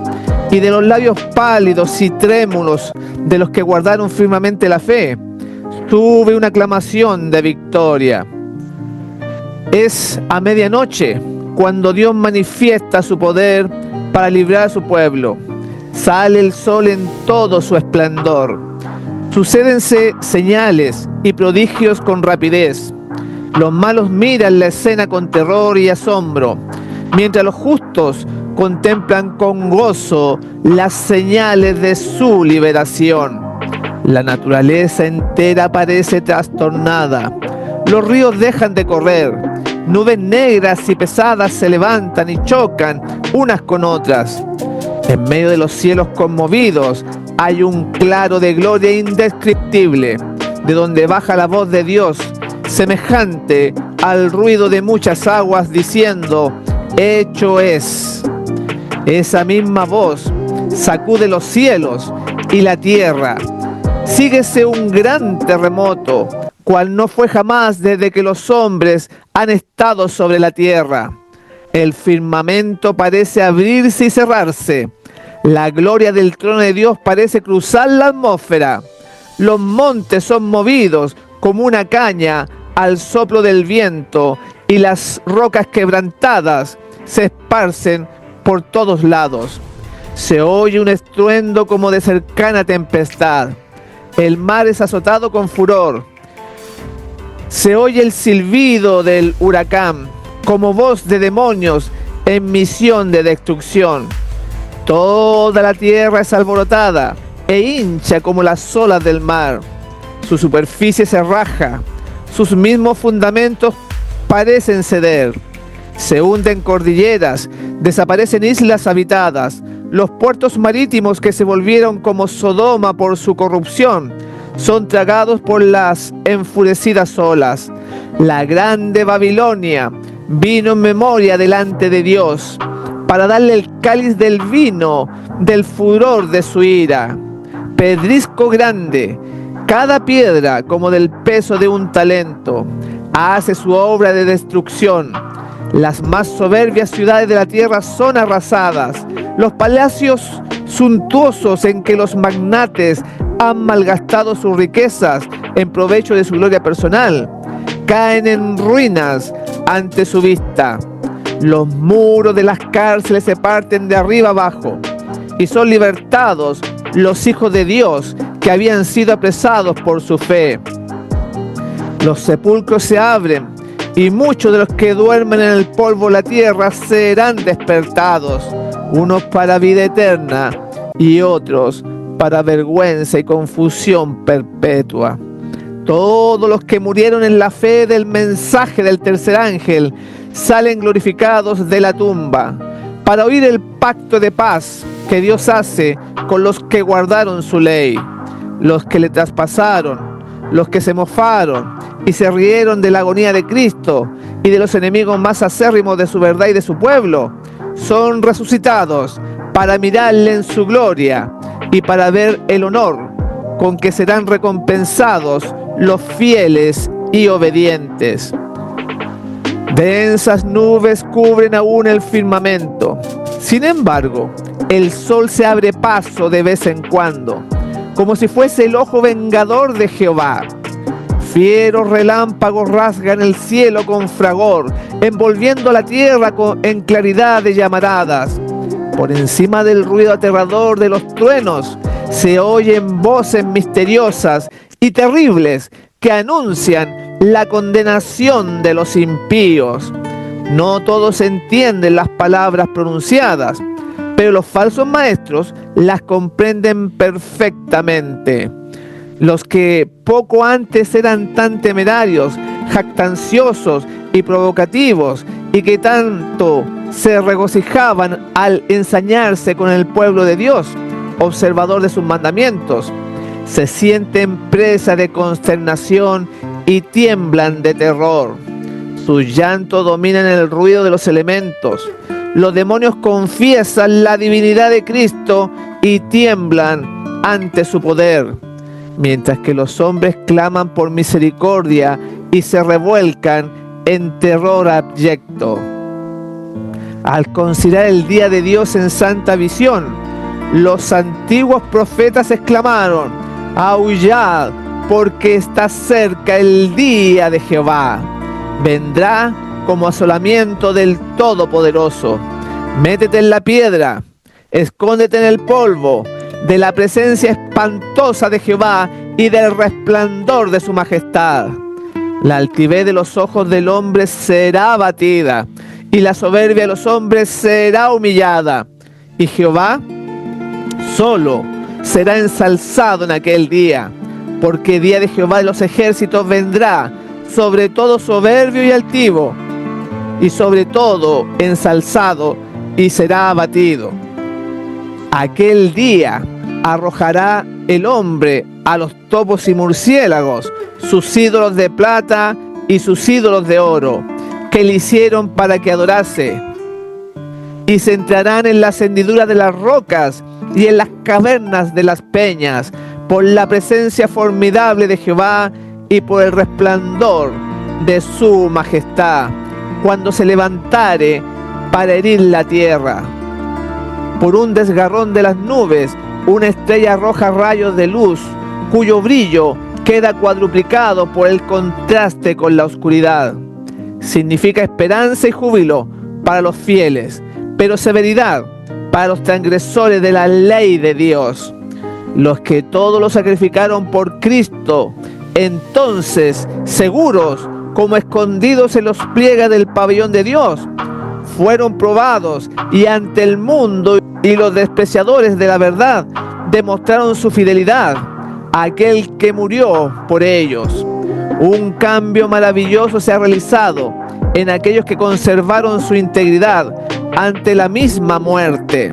Y de los labios pálidos y trémulos de los que guardaron firmemente la fe, tuve una aclamación de victoria. Es a medianoche cuando Dios manifiesta su poder para librar a su pueblo. Sale el sol en todo su esplendor. Sucédense señales y prodigios con rapidez. Los malos miran la escena con terror y asombro, mientras los justos contemplan con gozo las señales de su liberación. La naturaleza entera parece trastornada. Los ríos dejan de correr. Nubes negras y pesadas se levantan y chocan unas con otras. En medio de los cielos conmovidos hay un claro de gloria indescriptible, de donde baja la voz de Dios, semejante al ruido de muchas aguas, diciendo: hecho es. Esa misma voz sacude los cielos y la tierra. Síguese un gran terremoto, cual no fue jamás desde que los hombres han estado sobre la tierra. El firmamento parece abrirse y cerrarse. La gloria del trono de Dios parece cruzar la atmósfera. Los montes son movidos como una caña al soplo del viento, y las rocas quebrantadas se esparcen por todos lados. Se oye un estruendo como de cercana tempestad. El mar es azotado con furor. Se oye el silbido del huracán, como voz de demonios en misión de destrucción. Toda la tierra es alborotada e hincha como las olas del mar. Su superficie se raja, sus mismos fundamentos parecen ceder. Se hunden cordilleras, desaparecen islas habitadas. Los puertos marítimos que se volvieron como Sodoma por su corrupción son tragados por las enfurecidas olas. La grande Babilonia vino en memoria delante de Dios para darle el cáliz del vino del furor de su ira. Pedrisco grande, cada piedra como del peso de un talento, hace su obra de destrucción. Las más soberbias ciudades de la tierra son arrasadas. Los palacios suntuosos en que los magnates han malgastado sus riquezas en provecho de su gloria personal, caen en ruinas ante su vista. Los muros de las cárceles se parten de arriba abajo y son libertados los hijos de Dios que habían sido apresados por su fe. Los sepulcros se abren y muchos de los que duermen en el polvo de la tierra serán despertados, unos para vida eterna y otros para vergüenza y confusión perpetua. Todos los que murieron en la fe del mensaje del tercer ángel salen glorificados de la tumba para oír el pacto de paz que Dios hace con los que guardaron su ley, los que le traspasaron, los que se mofaron y se rieron de la agonía de Cristo y de los enemigos más acérrimos de su verdad y de su pueblo, son resucitados para mirarle en su gloria y para ver el honor con que serán recompensados los fieles y obedientes. Densas nubes cubren aún el firmamento. Sin embargo, el sol se abre paso de vez en cuando, como si fuese el ojo vengador de Jehová. Fieros relámpagos rasgan el cielo con fragor, envolviendo la tierra en claridad de llamaradas. Por encima del ruido aterrador de los truenos, se oyen voces misteriosas y terribles que anuncian la condenación de los impíos. No todos entienden las palabras pronunciadas, pero los falsos maestros las comprenden perfectamente. Los que poco antes eran tan temerarios, jactanciosos y provocativos, y que tanto se regocijaban al ensañarse con el pueblo de Dios, observador de sus mandamientos, se sienten presa de consternación y tiemblan de terror. Su llanto domina el ruido de los elementos. Los demonios confiesan la divinidad de Cristo y tiemblan ante su poder, mientras que los hombres claman por misericordia y se revuelcan en terror abyecto. Al considerar el día de Dios en santa visión, los antiguos profetas exclamaron: «Aullad, porque está cerca el día de Jehová. Vendrá como asolamiento del Todopoderoso. Métete en la piedra, escóndete en el polvo, de la presencia espantosa de Jehová y del resplandor de su majestad. La altivez de los ojos del hombre será abatida, y la soberbia de los hombres será humillada, y Jehová solo será ensalzado en aquel día, porque día de Jehová de los ejércitos vendrá sobre todo soberbio y altivo, y sobre todo ensalzado, y será abatido. Aquel día arrojará el hombre a los topos y murciélagos, sus ídolos de plata y sus ídolos de oro, que le hicieron para que adorase, y se entrarán en las hendiduras de las rocas y en las cavernas de las peñas, por la presencia formidable de Jehová y por el resplandor de su majestad, cuando se levantare para herir la tierra. Por un desgarrón de las nubes, una estrella arroja rayos de luz, cuyo brillo queda cuadruplicado por el contraste con la oscuridad. Significa esperanza y júbilo para los fieles, pero severidad para los transgresores de la ley de Dios. Los que todos lo sacrificaron por Cristo, entonces, seguros como escondidos en los pliegues del pabellón de Dios, fueron probados y ante el mundo y los despreciadores de la verdad demostraron su fidelidad a aquel que murió por ellos. Un cambio maravilloso se ha realizado en aquellos que conservaron su integridad ante la misma muerte.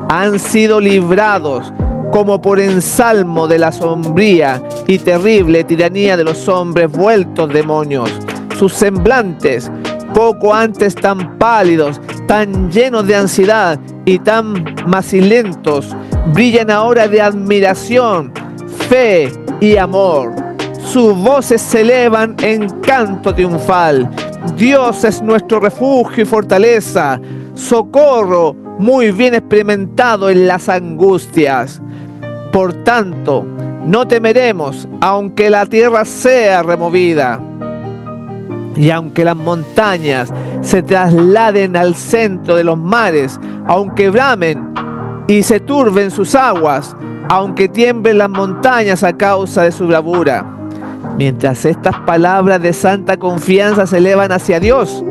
Han sido librados como por ensalmo de la sombría y terrible tiranía de los hombres vueltos demonios. Sus semblantes, poco antes tan pálidos, tan llenos de ansiedad y tan macilentos, brillan ahora de admiración, fe y amor. Sus voces se elevan en canto triunfal. Dios es nuestro refugio y fortaleza, socorro muy bien experimentado en las angustias. Por tanto, no temeremos, aunque la tierra sea removida, y aunque las montañas se trasladen al centro de los mares, aunque bramen y se turben sus aguas, aunque tiemblen las montañas a causa de su bravura. Mientras estas palabras de santa confianza se elevan hacia Dios,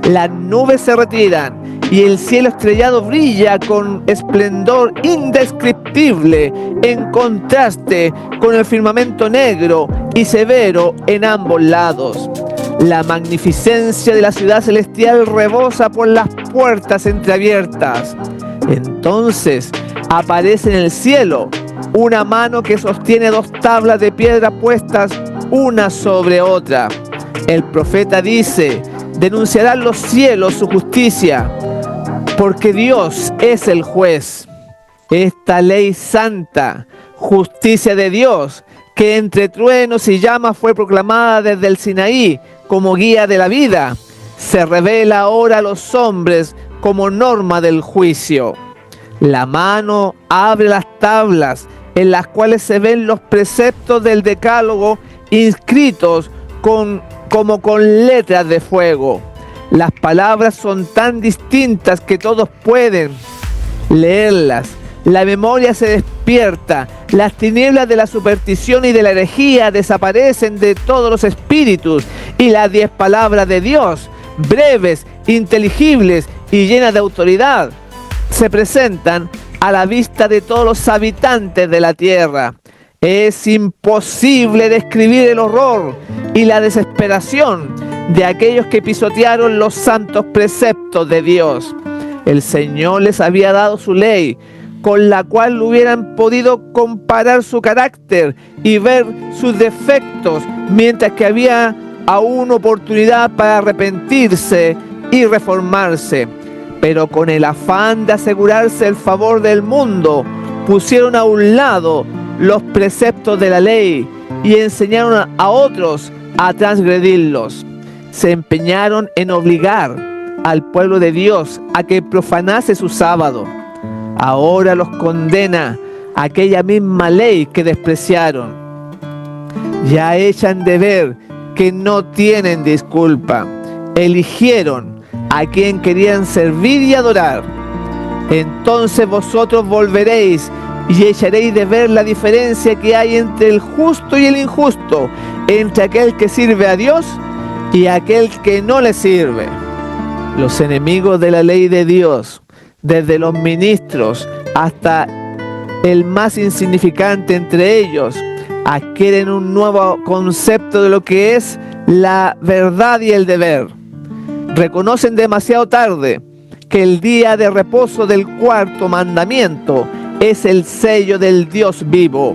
las nubes se retiran y el cielo estrellado brilla con esplendor indescriptible en contraste con el firmamento negro y severo en ambos lados. La magnificencia de la ciudad celestial rebosa por las puertas entreabiertas. Entonces aparece en el cielo una mano que sostiene dos tablas de piedra puestas una sobre otra. El profeta dice: denunciarán los cielos su justicia, porque Dios es el juez. Esta ley santa, justicia de Dios, que entre truenos y llamas fue proclamada desde el Sinaí como guía de la vida, se revela ahora a los hombres como norma del juicio. La mano abre las tablas en las cuales se ven los preceptos del decálogo inscritos como con letras de fuego. Las palabras son tan distintas que todos pueden leerlas. La memoria se despierta, las tinieblas de la superstición y de la herejía desaparecen de todos los espíritus, y las 10 palabras de Dios, breves, inteligibles y llenas de autoridad, se presentan a la vista de todos los habitantes de la tierra. Es imposible describir el horror y la desesperación de aquellos que pisotearon los santos preceptos de Dios. El Señor les había dado su ley, con la cual hubieran podido comparar su carácter y ver sus defectos, mientras que había aún oportunidad para arrepentirse y reformarse. Pero con el afán de asegurarse el favor del mundo, pusieron a un lado los preceptos de la ley y enseñaron a otros a transgredirlos. Se empeñaron en obligar al pueblo de Dios a que profanase su sábado. Ahora los condena aquella misma ley que despreciaron. Ya echan de ver que no tienen disculpa. Eligieron a quien querían servir y adorar. Entonces vosotros volveréis y echaréis de ver la diferencia que hay entre el justo y el injusto, entre aquel que sirve a Dios y aquel que no le sirve. Los enemigos de la ley de Dios, desde los ministros hasta el más insignificante entre ellos, adquieren un nuevo concepto de lo que es la verdad y el deber. Reconocen demasiado tarde que el día de reposo del cuarto mandamiento es el sello del Dios vivo.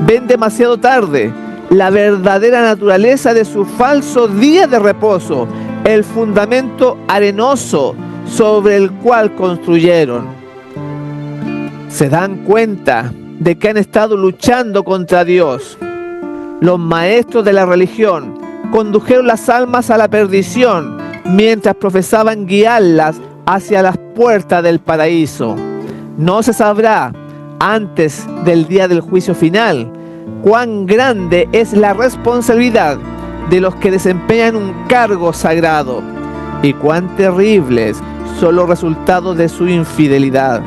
Ven demasiado tarde la verdadera naturaleza de su falso día de reposo, el fundamento arenoso sobre el cual construyeron. Se dan cuenta de que han estado luchando contra Dios. Los maestros de la religión condujeron las almas a la perdición mientras profesaban guiarlas hacia las puertas del paraíso. No se sabrá antes del día del juicio final cuán grande es la responsabilidad de los que desempeñan un cargo sagrado y cuán terribles son los resultados de su infidelidad.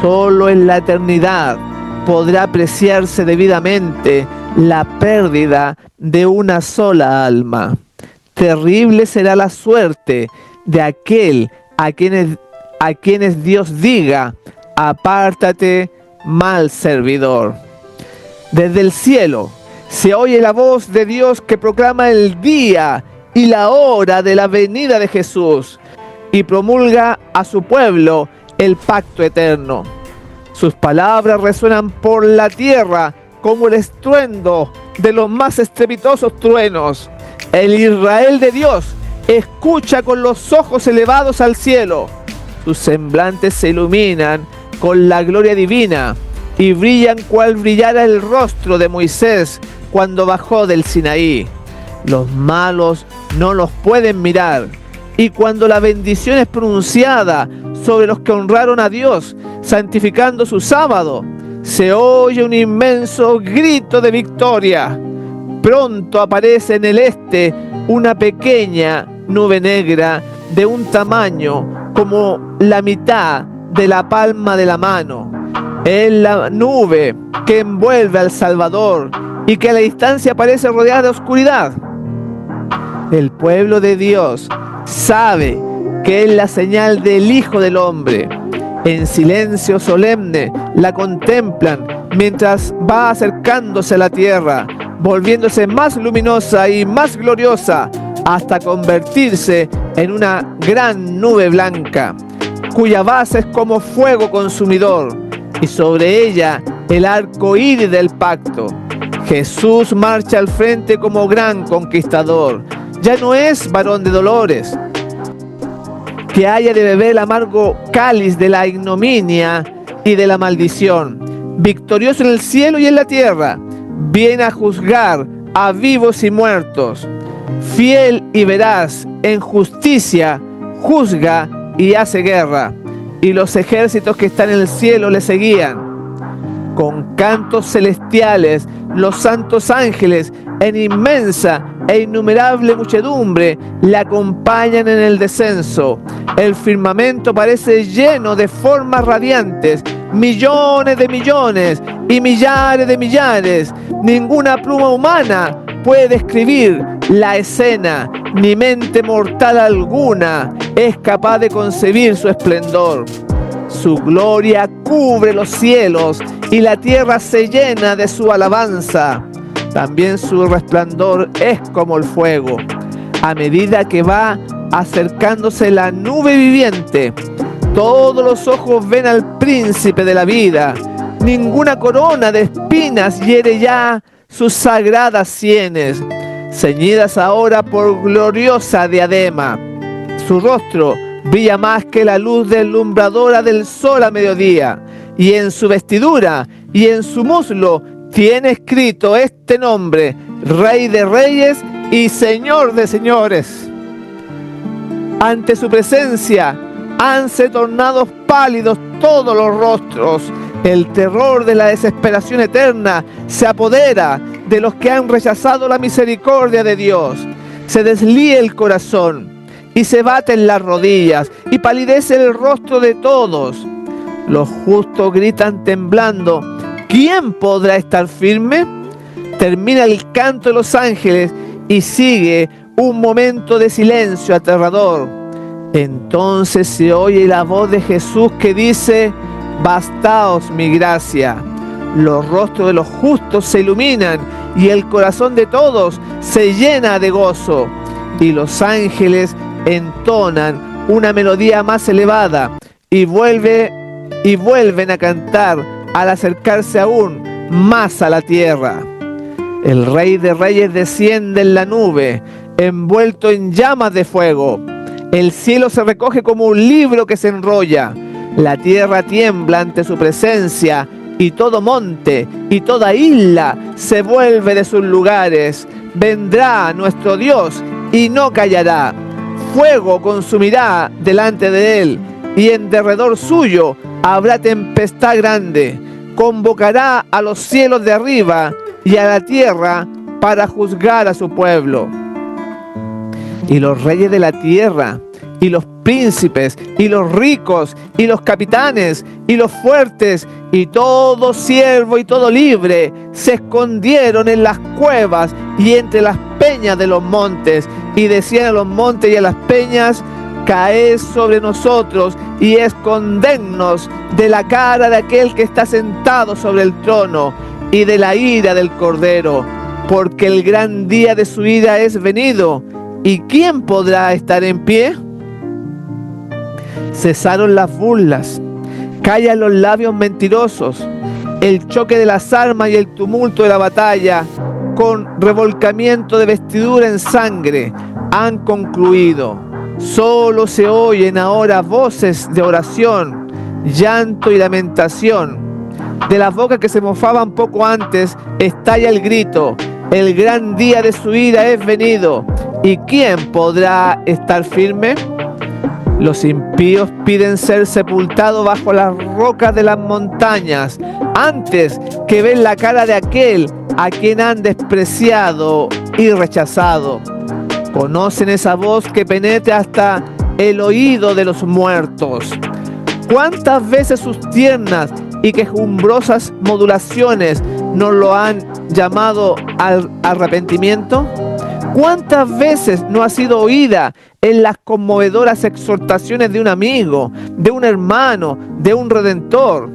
Solo en la eternidad podrá apreciarse debidamente la pérdida de una sola alma. Terrible será la suerte de aquel a quienes Dios diga: apártate, mal servidor. Desde el cielo se oye la voz de Dios que proclama el día y la hora de la venida de Jesús y promulga a su pueblo el pacto eterno. Sus palabras resuenan por la tierra como el estruendo de los más estrepitosos truenos. El Israel de Dios escucha con los ojos elevados al cielo. Sus semblantes se iluminan con la gloria divina y brillan cual brillara el rostro de Moisés cuando bajó del Sinaí. Los malos no los pueden mirar, y cuando la bendición es pronunciada sobre los que honraron a Dios, santificando su sábado, se oye un inmenso grito de victoria. Pronto aparece en el este una pequeña nube negra de un tamaño como la mitad de la palma de la mano. Es la nube que envuelve al Salvador y que a la distancia parece rodeada de oscuridad. El pueblo de Dios sabe que es la señal del Hijo del Hombre. En silencio solemne la contemplan mientras va acercándose a la tierra, volviéndose más luminosa y más gloriosa hasta convertirse en una gran nube blanca, cuya base es como fuego consumidor, y sobre ella el arco iris del pacto. Jesús marcha al frente como gran conquistador. Ya no es varón de dolores, que haya de beber el amargo cáliz de la ignominia y de la maldición. Victorioso en el cielo y en la tierra, viene a juzgar a vivos y muertos. Fiel y veraz en justicia, juzga y hace guerra, y los ejércitos que están en el cielo le seguían. Con cantos celestiales, los santos ángeles en inmensa e innumerable muchedumbre le acompañan en el descenso. El firmamento parece lleno de formas radiantes, millones de millones y millares de millares. Ninguna pluma humana puede describir la escena, ni mente mortal alguna es capaz de concebir su esplendor. Su gloria cubre los cielos y la tierra se llena de su alabanza. También su resplandor es como el fuego. A medida que va acercándose la nube viviente, todos los ojos ven al príncipe de la vida. Ninguna corona de espinas hiere ya sus sagradas sienes, ceñidas ahora por gloriosa diadema. Su rostro brilla más que la luz deslumbradora del sol a mediodía, y en su vestidura y en su muslo tiene escrito este nombre: Rey de Reyes y Señor de Señores. Ante su presencia hanse tornado pálidos todos los rostros. El terror de la desesperación eterna se apodera de los que han rechazado la misericordia de Dios. Se deslía el corazón y se baten las rodillas y palidece el rostro de todos. Los justos gritan temblando: ¿quién podrá estar firme? Termina el canto de los ángeles y sigue un momento de silencio aterrador. Entonces se oye la voz de Jesús que dice: bastaos mi gracia. Los rostros de los justos se iluminan y el corazón de todos se llena de gozo. Y los ángeles entonan una melodía más elevada y vuelven a cantar al acercarse aún más a la tierra. El Rey de Reyes desciende en la nube, envuelto en llamas de fuego. El cielo se recoge como un libro que se enrolla. La tierra tiembla ante su presencia, y todo monte y toda isla se vuelve de sus lugares. Vendrá nuestro Dios y no callará. Fuego consumirá delante de él, y en derredor suyo habrá tempestad grande. Convocará a los cielos de arriba y a la tierra para juzgar a su pueblo. Y los reyes de la tierra, y los príncipes, y los ricos, y los capitanes, y los fuertes, y todo siervo y todo libre, se escondieron en las cuevas y entre las peñas de los montes, y decían a los montes y a las peñas: caed sobre nosotros y escondernos de la cara de aquel que está sentado sobre el trono y de la ira del Cordero, porque el gran día de su ira es venido. ¿Y quién podrá estar en pie? Cesaron las burlas, callan los labios mentirosos, el choque de las armas y el tumulto de la batalla, con revolcamiento de vestidura en sangre, han concluido. Solo se oyen ahora voces de oración, llanto y lamentación. De las bocas que se mofaban poco antes, estalla el grito: el gran día de su ira es venido. ¿Y quién podrá estar firme? Los impíos piden ser sepultados bajo las rocas de las montañas, antes que ver la cara de aquel a quien han despreciado y rechazado. Conocen esa voz que penetra hasta el oído de los muertos. ¿Cuántas veces sus tiernas y quejumbrosas modulaciones nos lo han llamado al arrepentimiento? ¿Cuántas veces no ha sido oída en las conmovedoras exhortaciones de un amigo, de un hermano, de un redentor?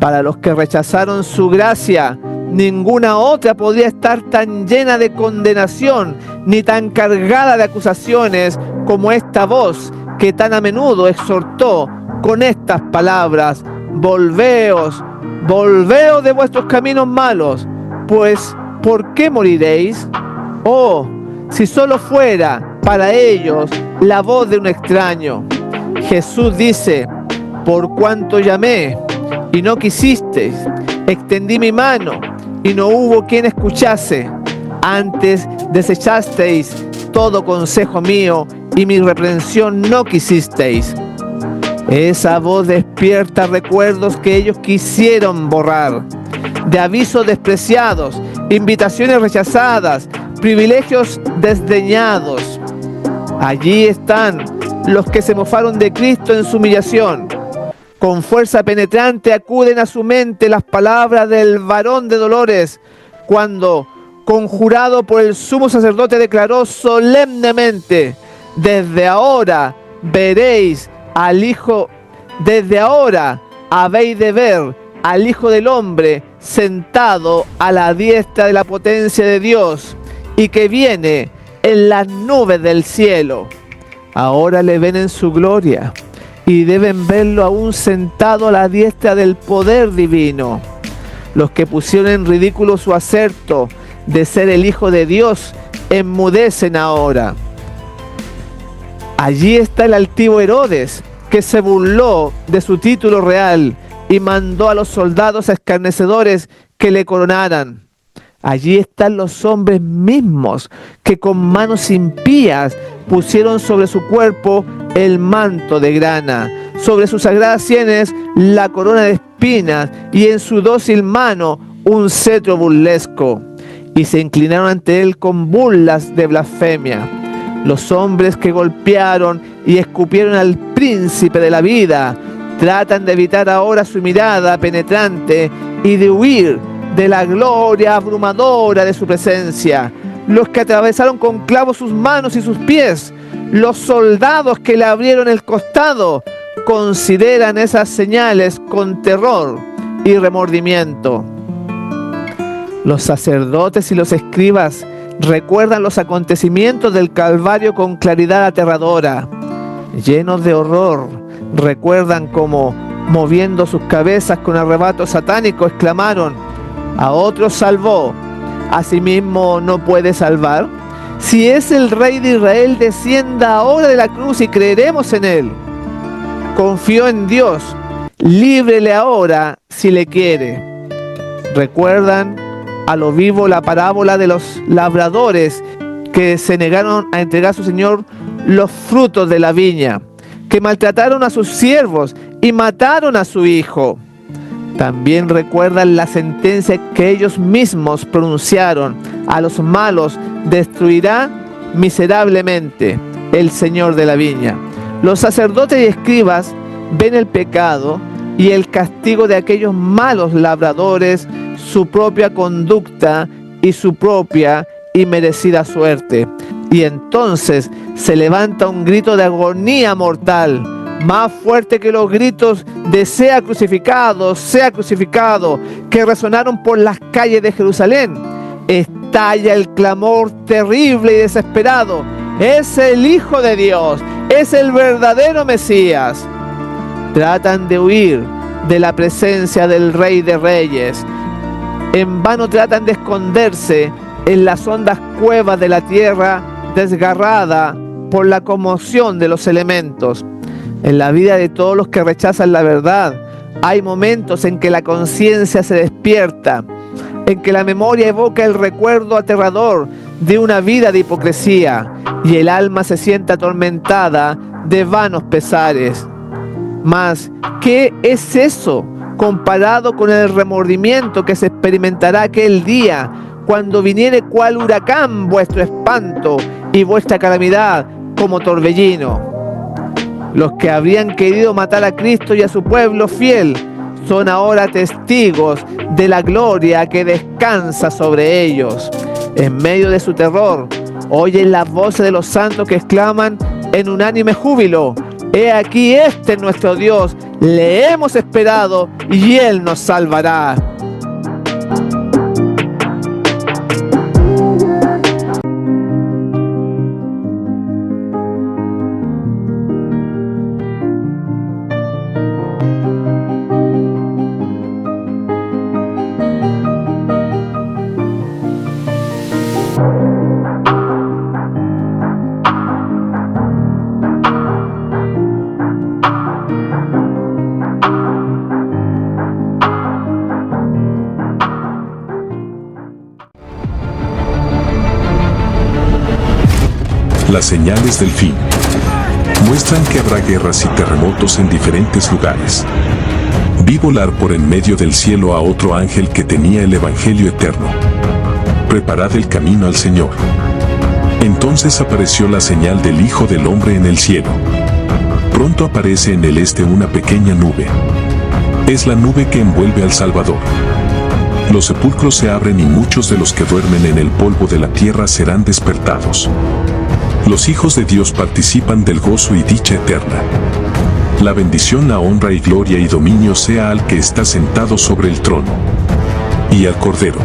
Para los que rechazaron su gracia, ninguna otra podría estar tan llena de condenación ni tan cargada de acusaciones como esta voz que tan a menudo exhortó con estas palabras: volveos, volveos de vuestros caminos malos, pues ¿por qué moriréis? Oh, si solo fuera para ellos la voz de un extraño. Jesús dice: por cuanto llamé y no quisisteis, extendí mi mano y no hubo quien escuchase. Antes desechasteis todo consejo mío y mi reprensión no quisisteis. Esa voz despierta recuerdos que ellos quisieron borrar, de avisos despreciados, invitaciones rechazadas, privilegios desdeñados. Allí están los que se mofaron de Cristo en su humillación. Con fuerza penetrante acuden a su mente las palabras del varón de dolores, cuando, conjurado por el sumo sacerdote, declaró solemnemente: desde ahora veréis al Hijo, desde ahora habéis de ver al Hijo del Hombre sentado a la diestra de la potencia de Dios, y que viene en las nubes del cielo. Ahora le ven en su gloria y deben verlo aún sentado a la diestra del poder divino. Los que pusieron en ridículo su acerto de ser el Hijo de Dios enmudecen ahora. Allí está el altivo Herodes, que se burló de su título real y mandó a los soldados escarnecedores que le coronaran. Allí están los hombres mismos que con manos impías pusieron sobre su cuerpo el manto de grana, sobre sus sagradas sienes la corona de espinas y en su dócil mano un cetro burlesco, y se inclinaron ante él con burlas de blasfemia. Los hombres que golpearon y escupieron al príncipe de la vida tratan de evitar ahora su mirada penetrante y de huir de la gloria abrumadora de su presencia. Los que atravesaron con clavos sus manos y sus pies, los soldados que le abrieron el costado, consideran esas señales con terror y remordimiento. Los sacerdotes y los escribas recuerdan los acontecimientos del Calvario con claridad aterradora. Llenos de horror, recuerdan cómo, moviendo sus cabezas con arrebato satánico, exclamaron: a otros salvó, ¿a sí mismo no puede salvar? Si es el Rey de Israel, descienda ahora de la cruz y creeremos en él. Confió en Dios, líbrele ahora si le quiere. Recuerdan a lo vivo la parábola de los labradores que se negaron a entregar a su Señor los frutos de la viña, que maltrataron a sus siervos y mataron a su hijo. También recuerdan la sentencia que ellos mismos pronunciaron: a los malos destruirá miserablemente el Señor de la viña. Los sacerdotes y escribas ven el pecado y el castigo de aquellos malos labradores, su propia conducta y su propia y merecida suerte. Y entonces se levanta un grito de agonía mortal, más fuerte que los gritos de sea crucificado, que resonaron por las calles de Jerusalén. Estalla el clamor terrible y desesperado: es el Hijo de Dios, es el verdadero Mesías. Tratan de huir de la presencia del Rey de Reyes. En vano tratan de esconderse en las hondas cuevas de la tierra desgarrada por la conmoción de los elementos. En la vida de todos los que rechazan la verdad, hay momentos en que la conciencia se despierta, en que la memoria evoca el recuerdo aterrador de una vida de hipocresía y el alma se siente atormentada de vanos pesares. Mas, ¿qué es eso comparado con el remordimiento que se experimentará aquel día cuando viniere cual huracán vuestro espanto y vuestra calamidad como torbellino? Los que habrían querido matar a Cristo y a su pueblo fiel son ahora testigos de la gloria que descansa sobre ellos. En medio de su terror, oyen las voces de los santos que exclaman en unánime júbilo: he aquí, este es nuestro Dios, le hemos esperado y Él nos salvará. Las señales del fin muestran que habrá guerras y terremotos en diferentes lugares. Vi volar por en medio del cielo a otro ángel que tenía el Evangelio eterno. Preparad el camino al Señor. Entonces apareció la señal del Hijo del Hombre en el cielo. Pronto aparece en el este una pequeña nube. Es la nube que envuelve al Salvador. Los sepulcros se abren y muchos de los que duermen en el polvo de la tierra serán despertados. Los hijos de Dios participan del gozo y dicha eterna. La bendición, la honra y gloria y dominio sea al que está sentado sobre el trono y al Cordero.